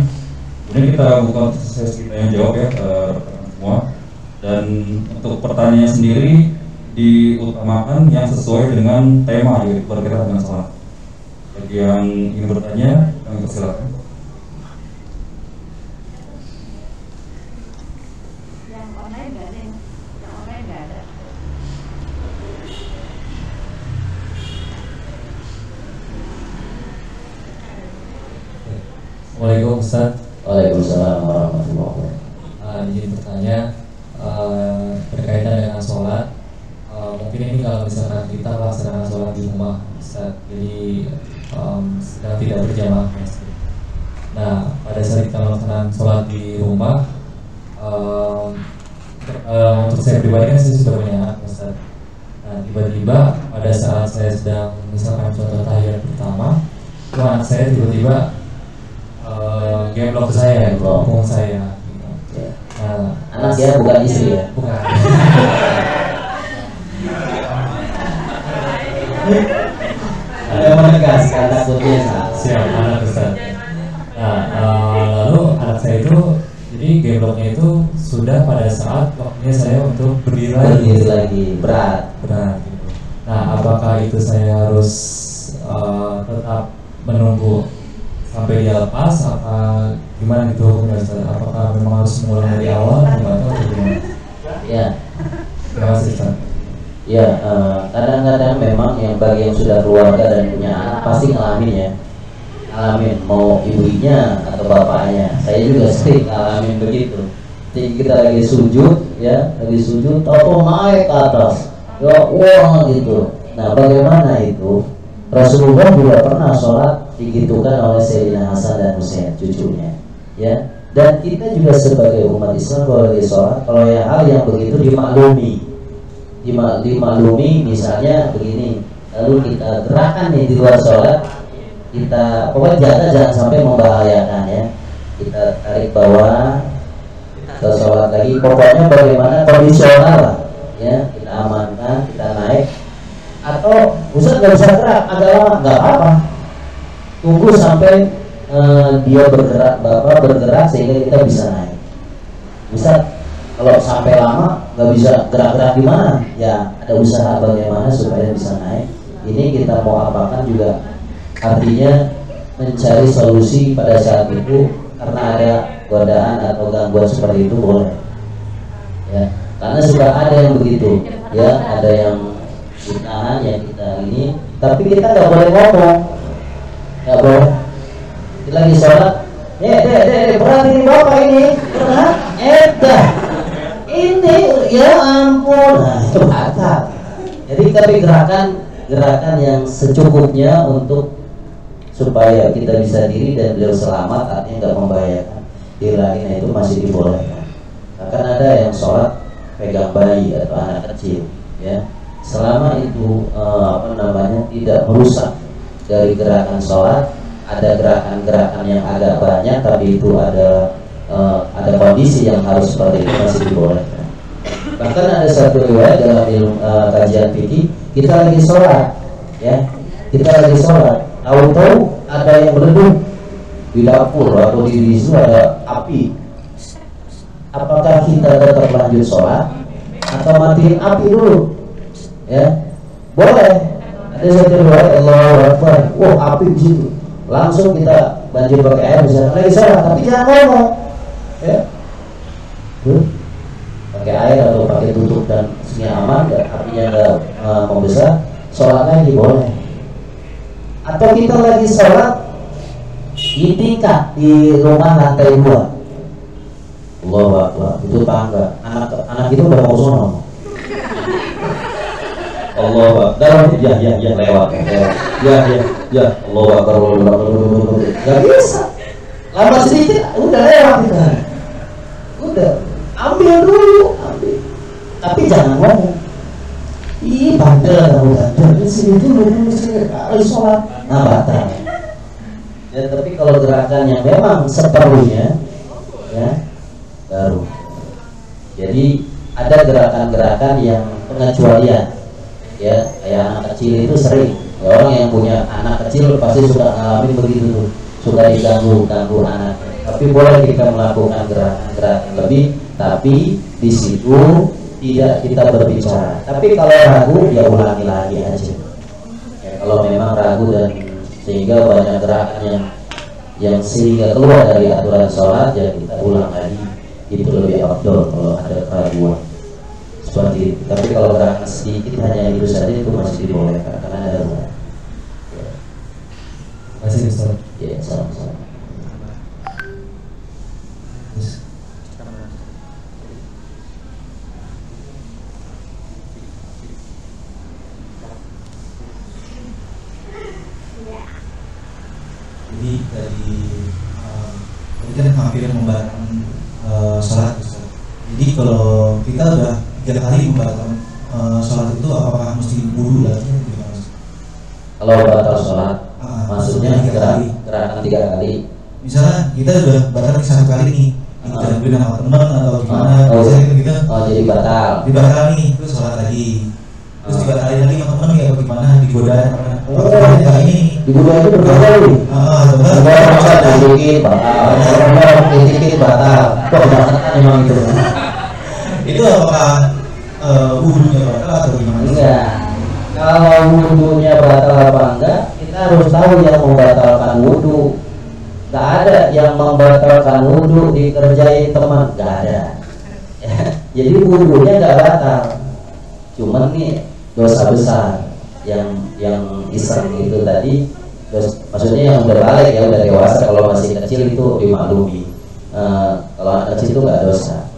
Kemudian kita buka sesi tanya jawab ya rekan semua. Dan untuk pertanyaan sendiri diutamakan yang sesuai dengan tema yaitu berkaitan dengan sholat. Bagi yang ingin bertanya, kami persilakan. Yang online nggak ada, yang online nggak ada. Waalaikumsalam. Waalaikumsalam warahmatullahi wabarakatuh. izin bertanya berkaitan dengan sholat. Mungkin ini kalau misalkan kita melaksanakan sholat di rumah, Ustaz, jadi sedang tidak berjamaah ke masjid. Nah, pada saat kita melaksanakan sholat di rumah, untuk saya pribadi kan saya sudah punya anak, Ustaz. Nah, tiba-tiba pada saat saya sedang misalkan contoh tahiyat pertama, itu anak saya tiba-tiba geblok ke saya, punggung saya. Gitu. Nah, Anak ya, bukan istri ya. bukan. Ada menegaskan takutnya salah. Siap, anak Ustaz. Nah, lalu anak saya itu, jadi gebloknya itu sudah pada saat waktunya saya untuk berdiri Berdiri lagi, berat. gitu. Nah, apakah itu saya harus tetap menunggu sampai dia lepas, apa gimana gitu hukumnya Ustaz? Apakah memang harus mulai dari awal atau gimana? Ya, Terima kasih Ustaz. ya, kadang-kadang memang yang bagi yang sudah keluarga dan punya anak pasti ngalamin ya. Ngalamin mau ibunya atau bapaknya. Saya juga sering ngalamin begitu. Jadi kita lagi sujud ya, tahu naik ke atas. Ya, wah gitu. Nah, bagaimana itu? Rasulullah juga pernah sholat digitukan oleh Sayyidina Hasan dan Husain, cucunya, ya. Dan kita juga sebagai umat Islam kalau lagi sholat, kalau yang hal yang begitu dimaklumi, misalnya begini, lalu kita gerakan nih di luar sholat, kita pokoknya jaga jangan sampai membahayakan ya. Kita tarik bawah, kita sholat lagi, pokoknya bagaimana kondisional lah, ya. Kita amankan, kita naik. Atau Ustaz nggak bisa gerak agak lama, nggak apa-apa, tunggu sampai dia bergerak sehingga kita bisa naik. Ustaz kalau sampai lama nggak bisa gerak-gerak gimana? Ya ada usaha bagaimana supaya bisa naik. Ini kita mau apakan juga, artinya mencari solusi pada saat itu karena ada godaan atau gangguan seperti itu boleh. Ya, karena sudah ada yang begitu, ya ada yang ditahan yang kita ini, tapi kita nggak boleh ngomong, nggak boleh. Kita lagi sholat, berat ini bapak ini, berat, ini ya ampun, nah itu batal. Jadi tapi gerakan yang secukupnya untuk supaya kita bisa diri dan beliau selamat, artinya nggak membahayakan diri lainnya, itu masih dibolehkan. Bahkan ada yang sholat pegang bayi atau anak kecil, ya. Selama itu tidak merusak dari gerakan sholat. Ada gerakan-gerakan yang agak banyak tapi itu ada kondisi yang harus seperti itu, masih dibolehkan. Bahkan ada satu riwayat dalam ilmu kajian fikih, kita lagi sholat, ya, tahu-tahu ada yang meleduk di dapur atau di situ ada api. Apakah kita tetap lanjut sholat atau matiin api dulu? Ya, boleh. Ada satu riwayat Allahu Akbar, wah api di situ, langsung kita banjir pakai air misalnya lagi sholat, tapi jangan ngomong, ya, pakai air atau pakai tutup dan semuanya aman, dan apinya nggak membesar, sholat lagi boleh. Atau kita lagi sholat di tingkat di rumah lantai 2, Allahu Akbar, itu tangga, anak itu udah mau sono. Allah dalam ya lewat ya Allah Akbar, nggak bisa lama sedikit udah lewat kita, udah ambil dulu, tapi jangan ngomong, ih bandel di sini dulu kali sholat, nah batal ya. Tapi kalau gerakan yang memang seperlunya ya baru. Jadi ada gerakan-gerakan yang pengecualian, ya, kayak anak kecil itu sering ya, orang yang punya anak kecil pasti suka ngalamin begitu tuh, suka diganggu anak. Tapi boleh kita melakukan gerakan-gerakan lebih, tapi di situ tidak kita berbicara. Tapi kalau ragu ya ulangi lagi aja. Ya, kalau memang ragu dan sehingga banyak gerakan yang sehingga keluar dari aturan sholat, ya kita ulang lagi. Itu lebih afdol kalau ada keraguan seperti itu. Tapi kalau gerakan sedikit hanya itu saja itu masih dibolehkan karena ada ruang. Ya. Terima kasih Ustaz. Ya, sama-sama. Jadi dari itu kan hampir membatalkan sholat Ustaz. Jadi kalau kita udah 3 kali membatalkan sholat itu, apakah mesti wudu lagi? Kalau batal sholat, maksudnya gerakan 3 kali. Misalnya kita udah batal 1 kali nih, digangguin sama teman atau gimana, gitu. Jadi batal. Dibatal nih, terus sholat lagi. Terus dibatalin lagi sama teman ya, bagaimana? Digoda ini. Digoda itu berkali. Dikit batal, dikit batal. Kok batal memang itu? Itu apakah wudunya batal atau gimana? Enggak. Kalau wudunya batal apa enggak, kita harus tahu yang membatalkan wudu. Enggak ada yang membatalkan wudu dikerjain teman, enggak ada. Ya, jadi wudunya enggak batal. Cuman nih dosa besar yang iseng itu tadi, maksudnya yang udah balik ya, udah dewasa. Kalau masih kecil itu dimaklumi. Kalau anak kecil itu enggak dosa.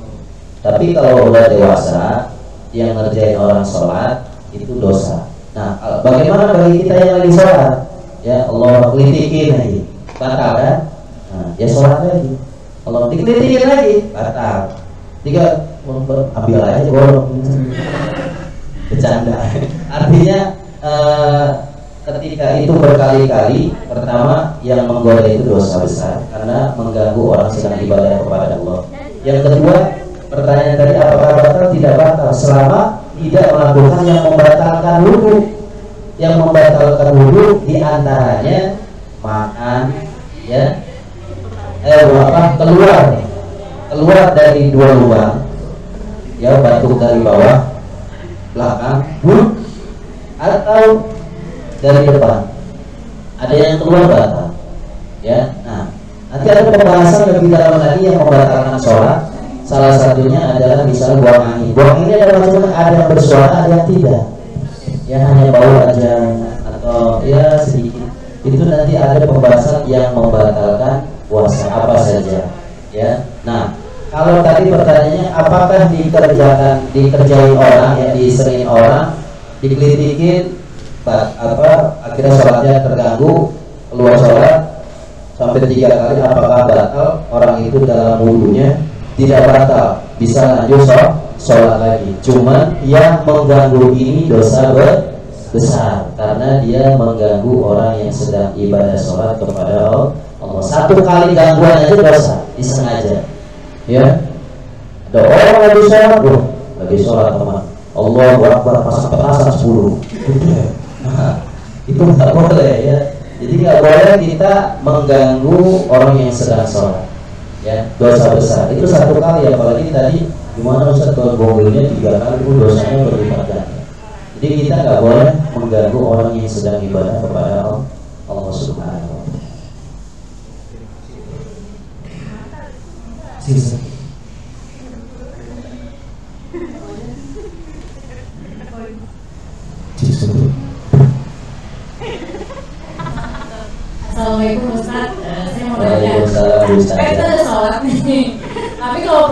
Tapi kalau udah dewasa yang ngerjain orang sholat itu dosa. Nah, bagaimana bagi kita yang lagi sholat? Ya Allah kelitikin lagi, batal kan? Nah, ya sholat lagi. Allah dikelitikin lagi, batal. 3 ambil aja bolong. Bercanda. Artinya ketika itu berkali-kali, pertama yang menggoda itu dosa besar karena mengganggu orang sedang ibadah kepada Allah. Yang kedua, pertanyaan tadi apakah batal? Tidak batal selama tidak melakukan yang membatalkan wudu. Yang membatalkan wudu diantaranya makan, ya, keluar dari 2 lubang, ya, batuk dari bawah, belakang, atau dari depan. Ada yang keluar batal, ya. Nah, nanti ada pembahasan lebih dalam lagi yang membatalkan sholat. Salah satunya adalah misalnya buang angin. Buang angin ada macam-macam, ada yang bersuara, ada yang tidak. Ya hanya bau aja atau ya sedikit. Itu nanti ada pembahasan yang membatalkan puasa apa saja. Ya. Nah, kalau tadi pertanyaannya apakah dikerjain orang, ya diseringin orang, dikelitikin, akhirnya sholatnya terganggu, keluar sholat sampai 3 kali, apakah batal? Orang itu dalam wudunya tidak batal, bisa lanjut sholat lagi. Cuman yang mengganggu ini dosa besar karena dia mengganggu orang yang sedang ibadah sholat kepada Allah. 1 kali gangguan aja dosa, disengaja. Ya, ada orang lagi sholat teman, Allahu Akbar pasang petasan 10. Nah, itu nggak boleh ya. Jadi nggak boleh kita mengganggu orang yang sedang sholat. Ya, dosa besar itu 1 kali, apalagi tadi gimana Ustaz kalau bonggolnya 3 kali itu dosanya berlipat ganda. Jadi kita nggak boleh mengganggu orang yang sedang ibadah kepada Allah Subhanahu wa Ta'ala. Assalamualaikum Ustaz, saya mau nanya. Kita ada sholat nih, tapi kalau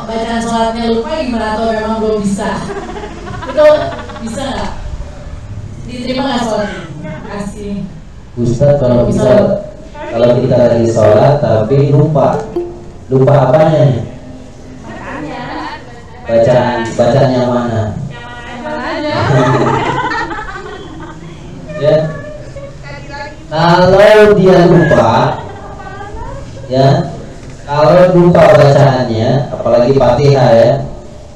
bacaan sholatnya lupa gimana atau memang belum bisa? Itu bisa nggak? Diterima nggak sholatnya? Kasih. Ustaz, kalau kita lagi sholat tapi lupa apanya? Bacaan yang mana? Ya. Kalau dia lupa, ya, kalau lupa bacaannya, apalagi Fatihah ya,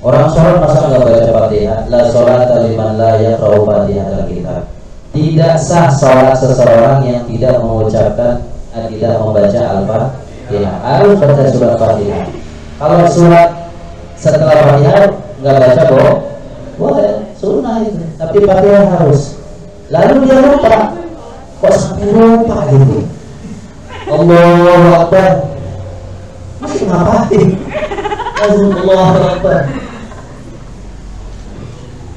orang sholat masa nggak baca Fatihah? La sholata liman la yaqra'u Fatihah al-kitab. Tidak sah sholat seseorang yang tidak mengucapkan, tidak membaca Al-Fatihah. Harus baca surat Fatihah. Kalau surat setelah Fatihah nggak baca boleh, sunnah itu. Tapi Fatihah harus. Lalu dia lupa. Kok sampai lupa gitu? Allahu Akbar. Masih ngapain? Allahu Akbar.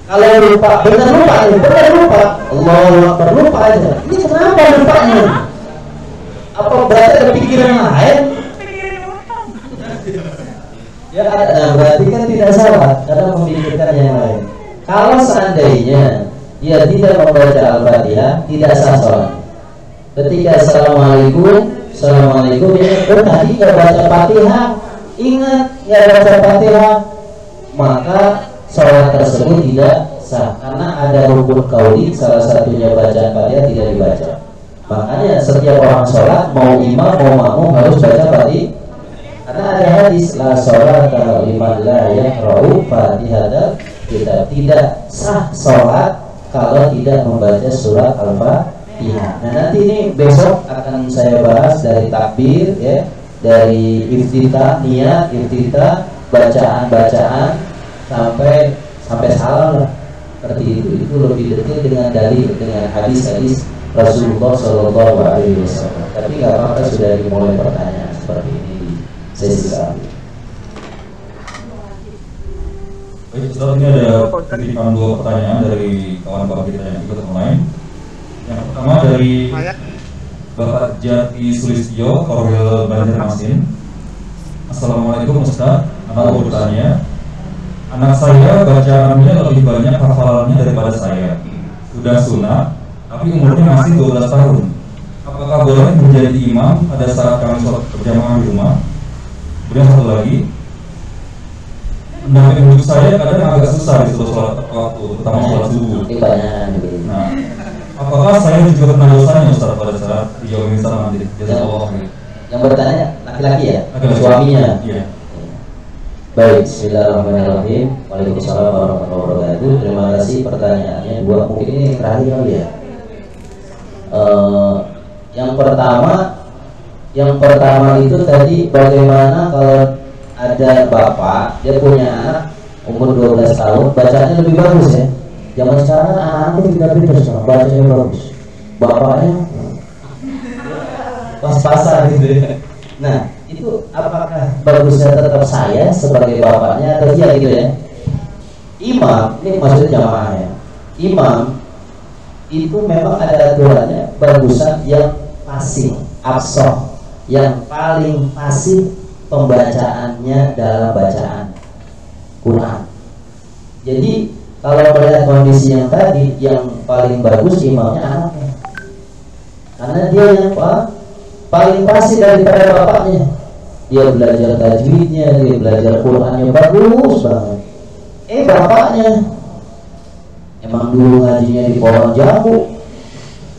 Kalau lupa, benar lupa. Allahu Akbar, lupa aja. Ini kenapa lupanya? Apa berarti ada pikiran lain? Ya, berarti kan tidak salah karena memikirkan yang lain. Kalau seandainya dia tidak membaca Al-Fatihah, tidak sah sholat. Ketika assalamualaikum ya, tadi nggak baca Fatihah, ingat nggak baca Fatihah, maka sholat tersebut tidak sah karena ada rukun qauli, salah satunya bacaan Fatihah tidak dibaca. Makanya setiap orang sholat, mau imam mau makmum harus baca Fatihah. Karena ada hadis la sholat liman la yaqra'u Fatihah, tidak sah sholat kalau tidak membaca surat Al-Fatihah. Nah, nanti ini besok akan saya bahas dari takbir ya, dari iftitah, niat iftitah, bacaan sampai salam lah. Seperti itu lebih detail dengan dalil, dengan hadis-hadis Rasulullah Shallallahu Alaihi Wasallam. Tapi nggak apa-apa, sudah dimulai pertanyaan seperti ini di sesi kami. Baik, Ustaz, ini ada titipan 2 pertanyaan dari kawan bapak kita yang ikut online. Yang pertama dari Bapak Jati Sulistyo, Korwil Banjarmasin. Assalamualaikum Ustaz, anak mau bertanya. Anak saya bacaannya lebih banyak hafalannya daripada saya. Sudah sunat, tapi umurnya masih 12 tahun. Apakah boleh menjadi imam pada saat kami sholat berjamaah di rumah? Kemudian satu lagi, mendampingi hidup saya kadang agak susah disuruh sholat tepat waktu, terutama sholat subuh. Nah, apakah saya juga kena dosanya Ustaz pada saat dijauhi salam nanti? Jazakallahu khair. Yang bertanya laki-laki ya? Laki-laki. Suaminya? Iya. Baik, bismillahirrahmanirrahim. Waalaikumsalam warahmatullahi wabarakatuh. Terima kasih pertanyaannya. Mungkin ini yang terakhir kali ya. Yang pertama itu tadi bagaimana kalau ada bapak, dia punya anak umur 12 tahun, bacanya lebih bagus ya. Zaman sekarang anak-anak tidak pintar sekarang, bacanya bagus. Bapaknya pas-pasan gitu ya. Nah, itu apakah bagusnya tetap saya sebagai bapaknya atau dia gitu ya? Imam, ini maksudnya jamaah ya. Imam itu memang ada aturannya, bagusan yang pasif, absoh, yang paling pasif pembacaannya dalam bacaan Quran. Jadi kalau melihat kondisi yang tadi, yang paling bagus imamnya anaknya, karena dia yang paling pasif daripada bapaknya. Dia belajar tajwidnya, dia belajar Qurannya bagus banget. Bapaknya emang dulu ngajinya di pohon jambu,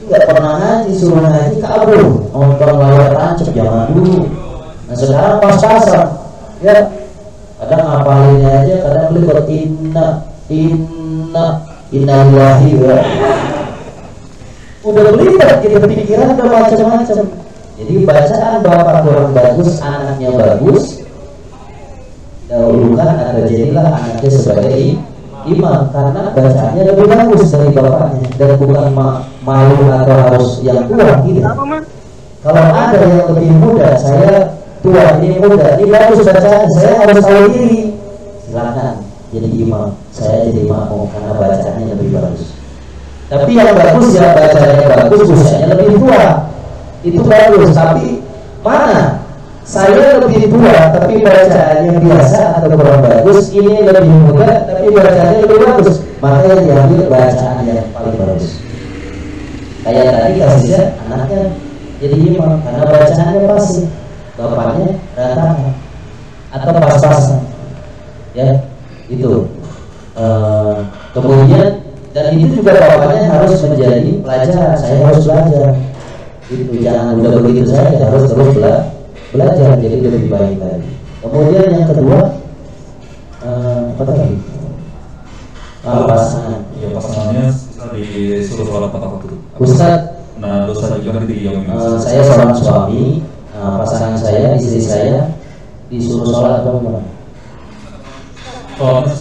nggak pernah ngaji, suruh ngaji kabur, nonton layar tancap zaman dulu. Nah sekarang pas-pasan, ya kadang ngapalinnya aja, kadang beli buat innalillahi wa udah belibat gitu, pikiran udah macam-macam. Jadi bacaan bapak kurang bagus, anaknya bagus, dahulukan atau jadilah anaknya sebagai imam karena bacaannya lebih bagus dari bapaknya, dan bukan malu atau harus yang tua gitu. Kalau ada yang lebih muda, saya tua, ini muda, ini bagus bacaan, saya harus tahu diri, silakan jadi imam, saya jadi imam karena bacaannya lebih bagus. Tapi yang bagus ya bacaannya bagus, usianya lebih tua, itu bagus. Tapi mana saya lebih tua tapi bacaannya biasa atau kurang bagus, ini lebih muda tapi bacaannya lebih bagus, makanya diambil bacaan yang paling bagus. Kayak tadi kasusnya anaknya jadi imam karena bacaannya pasti, bapaknya berantakan atau pas-pasan ya itu. Kemudian dan itu juga bapaknya harus menjadi pelajaran, saya harus belajar itu, jangan udah begitu saja, harus terus belajar jadi lebih baik lagi. Kemudian yang kedua apa tadi? Pasangan. Iya, pasangannya disuruh sholat tepat waktu. Ustaz, nah dosa juga di yang saya seorang suami, pasangan saya, istri saya disuruh sholat atau gimana? Sholatnya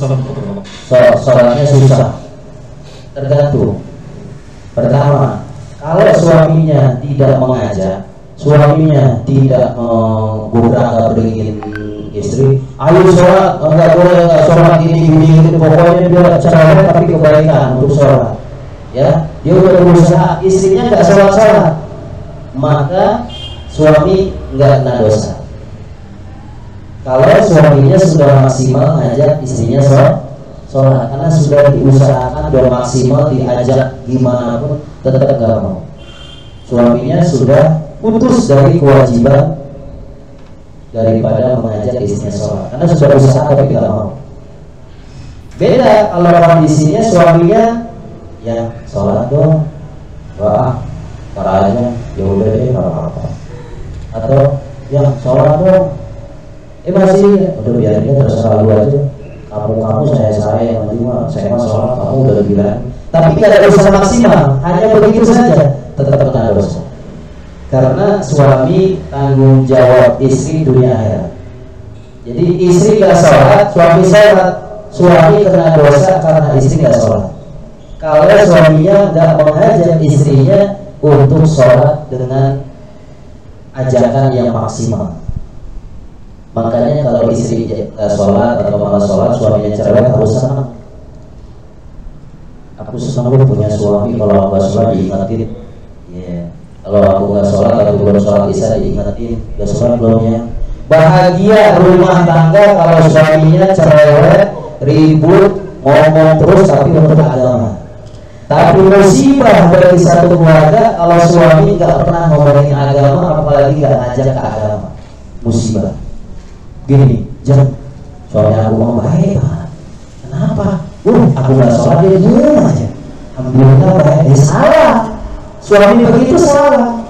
susah. Tergantung. Pertama, kalau suaminya tidak mengajak, suaminya tidak berangkat dengan istri, ayo sholat, enggak boleh enggak sholat gini, pokoknya dia cara tapi kebaikan untuk sholat. Ya, dia udah berusaha, istrinya enggak sholat, maka suami enggak kena dosa. Kalau suaminya sudah maksimal ngajak istrinya sholat, karena sudah diusahakan, sudah maksimal diajak gimana pun tetap enggak mau. suaminya sudah putus dari kewajiban daripada mengajak istrinya sholat, karena sudah berusaha tapi tidak mau. Beda kalau kondisinya suaminya ya sholat dong, wah tar aja, ya udah deh nggak apa-apa, atau yang sholat dong, masih udah biarin aja, terserah lu aja, kamu saya nanti mah saya mah sholat, kamu udah bilang, tapi tidak ada usaha maksimal, hanya begitu saja, tetap kena dosa. Karena suami tanggung jawab istri dunia akhirat. Jadi istri gak sholat, suami sholat, suami kena dosa karena istri gak sholat. Kalau suaminya gak mengajak istrinya untuk sholat dengan ajakan yang maksimal. Makanya kalau istri gak sholat atau malah sholat, suaminya cerewet harus senang. Aku senang lu punya suami kalau gak sholat diingatin. Kalau aku nggak sholat atau belum sholat isya diingetin, nggak sholat belum ya. Bahagia rumah tangga kalau suaminya cerewet, ribut, ngomong terus tapi untuk agama. Tapi musibah bagi satu keluarga kalau suami nggak pernah ngomongin agama, apalagi nggak ngajak ke agama. Musibah. Gini, jangan suami aku mau baik banget. Kenapa? Aku nggak sholat dia diem aja. Alhamdulillah baik. Salah. Suami begitu salah.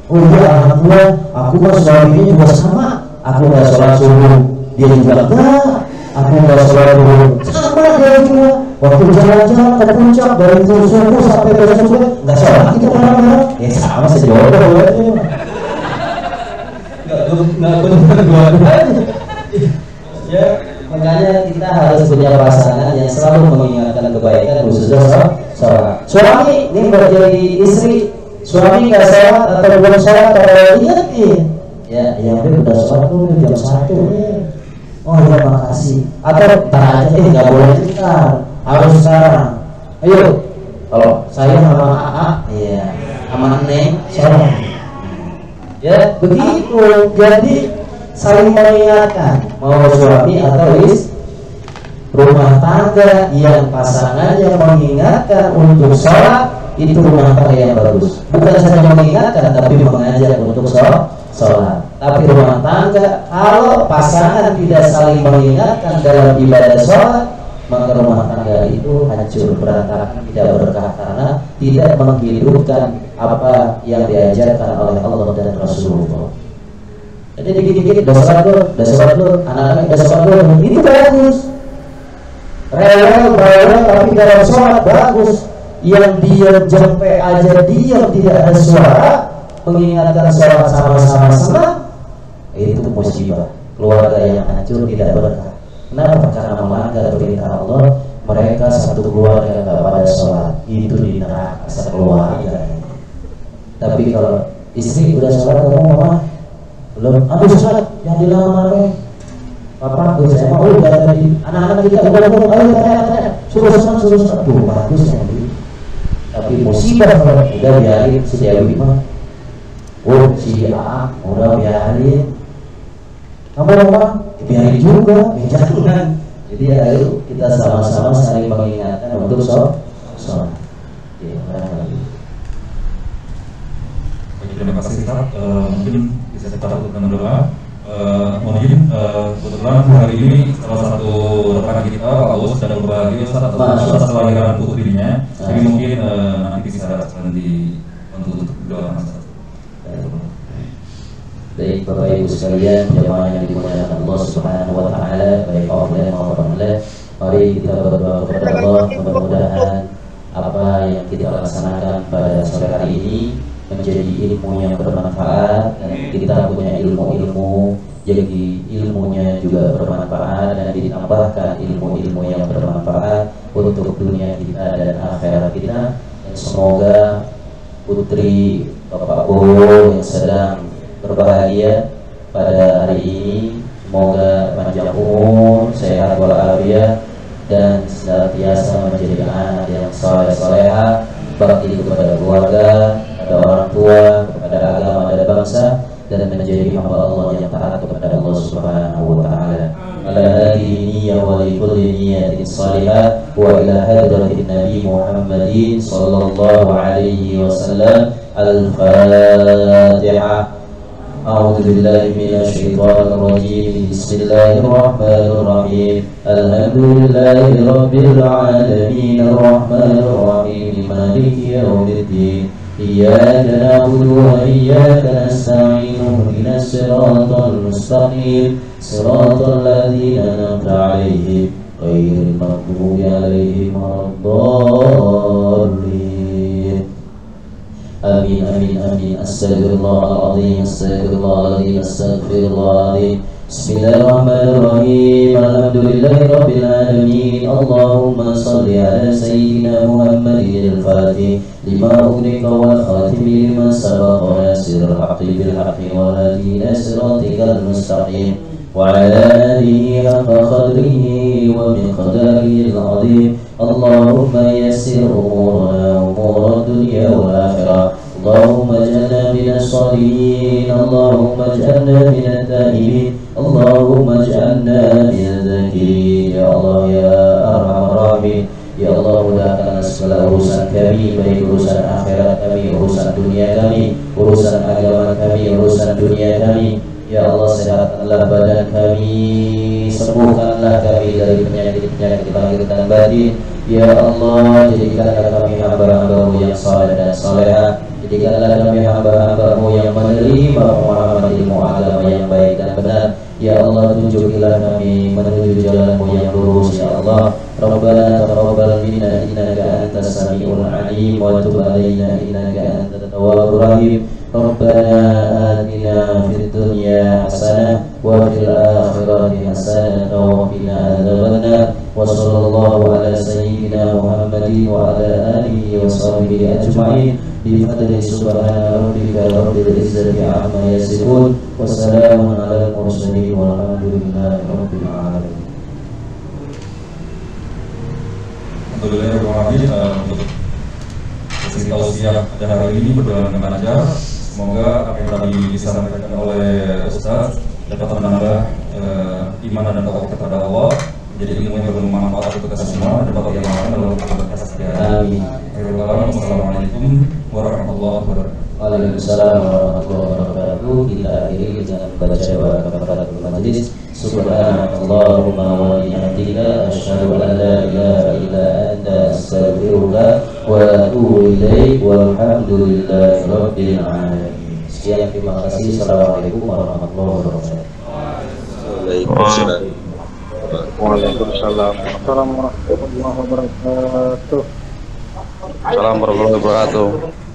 Oh iya, alhamdulillah, aku mah suaminya juga sama. Aku nggak sholat subuh, dia juga enggak. Aku nggak sholat subuh, sama dia juga. Waktu jalan-jalan ke puncak dari subuh sampai besok subuh, nggak sholat kita bareng-bareng. Sama sejodoh berarti. Nggak benar dua-duanya. Ya, makanya kita harus punya pasangan yang selalu mengingatkan kebaikan, khususnya sholat. Suami ini menjadi istri, suami nggak sholat atau belum sholat, kalau ingetin, ya yang udah sholat tuh jam 1 nih. Oh ya makasih. Atau tar aja nggak boleh ntar, harus sekarang. Ayo, kalau saya sama AA, iya, sama Neng sholat. Ya begitu. Jadi saling mengingatkan, mau suami atau istri. Rumah tangga yang pasangannya mengingatkan untuk sholat, itu rumah tangga yang bagus. Bukan saja mengingatkan tapi mengajak untuk sholat. Tapi rumah tangga kalau pasangan tidak saling mengingatkan dalam ibadah sholat, maka rumah tangga itu hancur, berantakan, tidak berkah, karena tidak menghidupkan apa yang diajarkan oleh Allah dan Rasulullah. Jadi dikit-dikit udah sholat dulu, anak-anak udah sholat dulu, itu bagus. Rewel tapi dalam sholat bagus. Yang diam jempe aja diam, tidak ada suara, mengingatkan sholat sama-sama senang, itu musibah. Keluarga yang hancur tidak berkah. Kenapa? Karena melanggar perintah Allah. Mereka satu keluarga tidak pada sholat, itu di neraka sekeluarga. Tapi kalau istri udah sholat, kamu mama belum, habis sholat yang dilamar Papa, saya mau udah tadi anak-anak kita udah ayo tanya, suruh senang, tuh bagus ya. Tapi musibah kalau udah biarin si Dewi mah, si A udah biarin, kamu mah biarin juga, jangan. Jadi ayo kita sama-sama saling mengingatkan untuk sholat. Terima kasih Kak. Mungkin bisa kita lakukan doa. Mungkin kebetulan hari ini salah satu rekan kita Pak Aus sedang berbahagia atas kelahiran putrinya. Jadi mungkin nanti bisa untuk doa. Baik Bapak Ibu sekalian, jemaah yang dimuliakan Allah Subhanahu wa taala, baik offline maupun online, mari kita berdoa kepada Allah, mudah-mudahan apa yang kita laksanakan pada sore hari ini menjadi ilmu yang bermanfaat, dan kita punya ilmu-ilmu jadi ilmunya juga bermanfaat dan ditambahkan ilmu-ilmu yang bermanfaat untuk dunia kita dan akhirat kita. Dan semoga putri Bapak Bowo yang sedang berbahagia pada hari ini, semoga panjang umur, sehat walafiat, dan senantiasa menjadi anak yang saleh-salehah, bakti kepada keluarga, kepada orang tua, kepada agama dan bangsa, dan menjadi hamba Allah yang taat kepada Allah Subhanahu wa taala. Ala hadhihi niyyah wa li kulli niyyatin salihah wa ila hadratin Nabi Muhammadin sallallahu alaihi wasallam. Al-Fatihah. أعوذ بالله من الشيطان الرجيم. بسم الله الرحمن الرحيم. الحمد لله رب العالمين الرحمن الرحيم مالك يوم الدين. إياك نعبد وإياك نستعين اهدنا الصراط المستقيم صراط الذين أنعمت عليهم غير المغضوب عليهم ولا الضالين. آمين آمين آمين. أستغفر الله العظيم أستغفر الله العظيم أستغفر الله العظيم. بسم الله الرحمن الرحيم. الحمد لله رب العالمين. اللهم صل على سيدنا محمد الفاتح لما أغلق والخاتم لما سبق ناصر الحق بالحق والهادي إلى صراطك المستقيم وعلى آله حق قدره ومقداره العظيم. اللهم يسر أمورنا أمور الدنيا والآخرة. اللهم اجعلنا من الصالحين. اللهم اجعلنا من التائبين. اللهم اجعلنا من الذاكرين. Ya Allah ya Arhamar Rahimin. Ya Allah, mudahkan segala urusan kami, baik urusan akhirat kami, urusan dunia kami, urusan agama kami, urusan dunia kami. Ya Allah, sehatkanlah badan kami, sembuhkanlah kami dari penyakit-penyakit lahir dan batin. Ya Allah, jadikanlah kami hamba-hamba-Mu yang saleh dan salehah. Jadikanlah kami hamba-hamba-Mu yang menerima pemahaman ilmu agama yang baik dan benar. Ya Allah, tunjukilah kami menuju jalan-Mu yang lurus. Ya Allah, Rabbana taqabbal minna innaka antas samiul alim wa tub alaina innaka antat tawwabur rahim. Rabbana atina fid dunya hasanah wa fil akhirati hasanah wa qina adzabannar. Wa sallallahu ala sayyidina Muhammadin wa ala alihi wa sahbihi ajma'in. Bi fadli subhana rabbika rabbil izzati amma yasifun wa salamun alal mursalin walhamdulillahi rabbil alamin. Alhamdulillah untuk sesi tausiah pada hari ini berjalan dengan lancar. Semoga apa yang tadi disampaikan oleh Ustaz dapat menambah iman dan takwa kepada Allah, menjadi ilmu yang bermanfaat untuk kita semua dan dapat yang akan dalam kehidupan sehari-hari. Assalamualaikum warahmatullahi wabarakatuh. Waalaikumsalam warahmatullahi wabarakatuh. Kita akhiri dengan baca doa kafaratul majlis. Subhanallahumma wa bihamdika asyhadu an la ilaha illa anta astaghfiruka wa atubu ilaik walhamdulillahi rabbil alamin. Sekian, terima kasih. Assalamualaikum warahmatullahi wabarakatuh. Waalaikumsalam. Waalaikumsalam. Assalamualaikum warahmatullahi wabarakatuh. Assalamualaikum warahmatullahi wabarakatuh.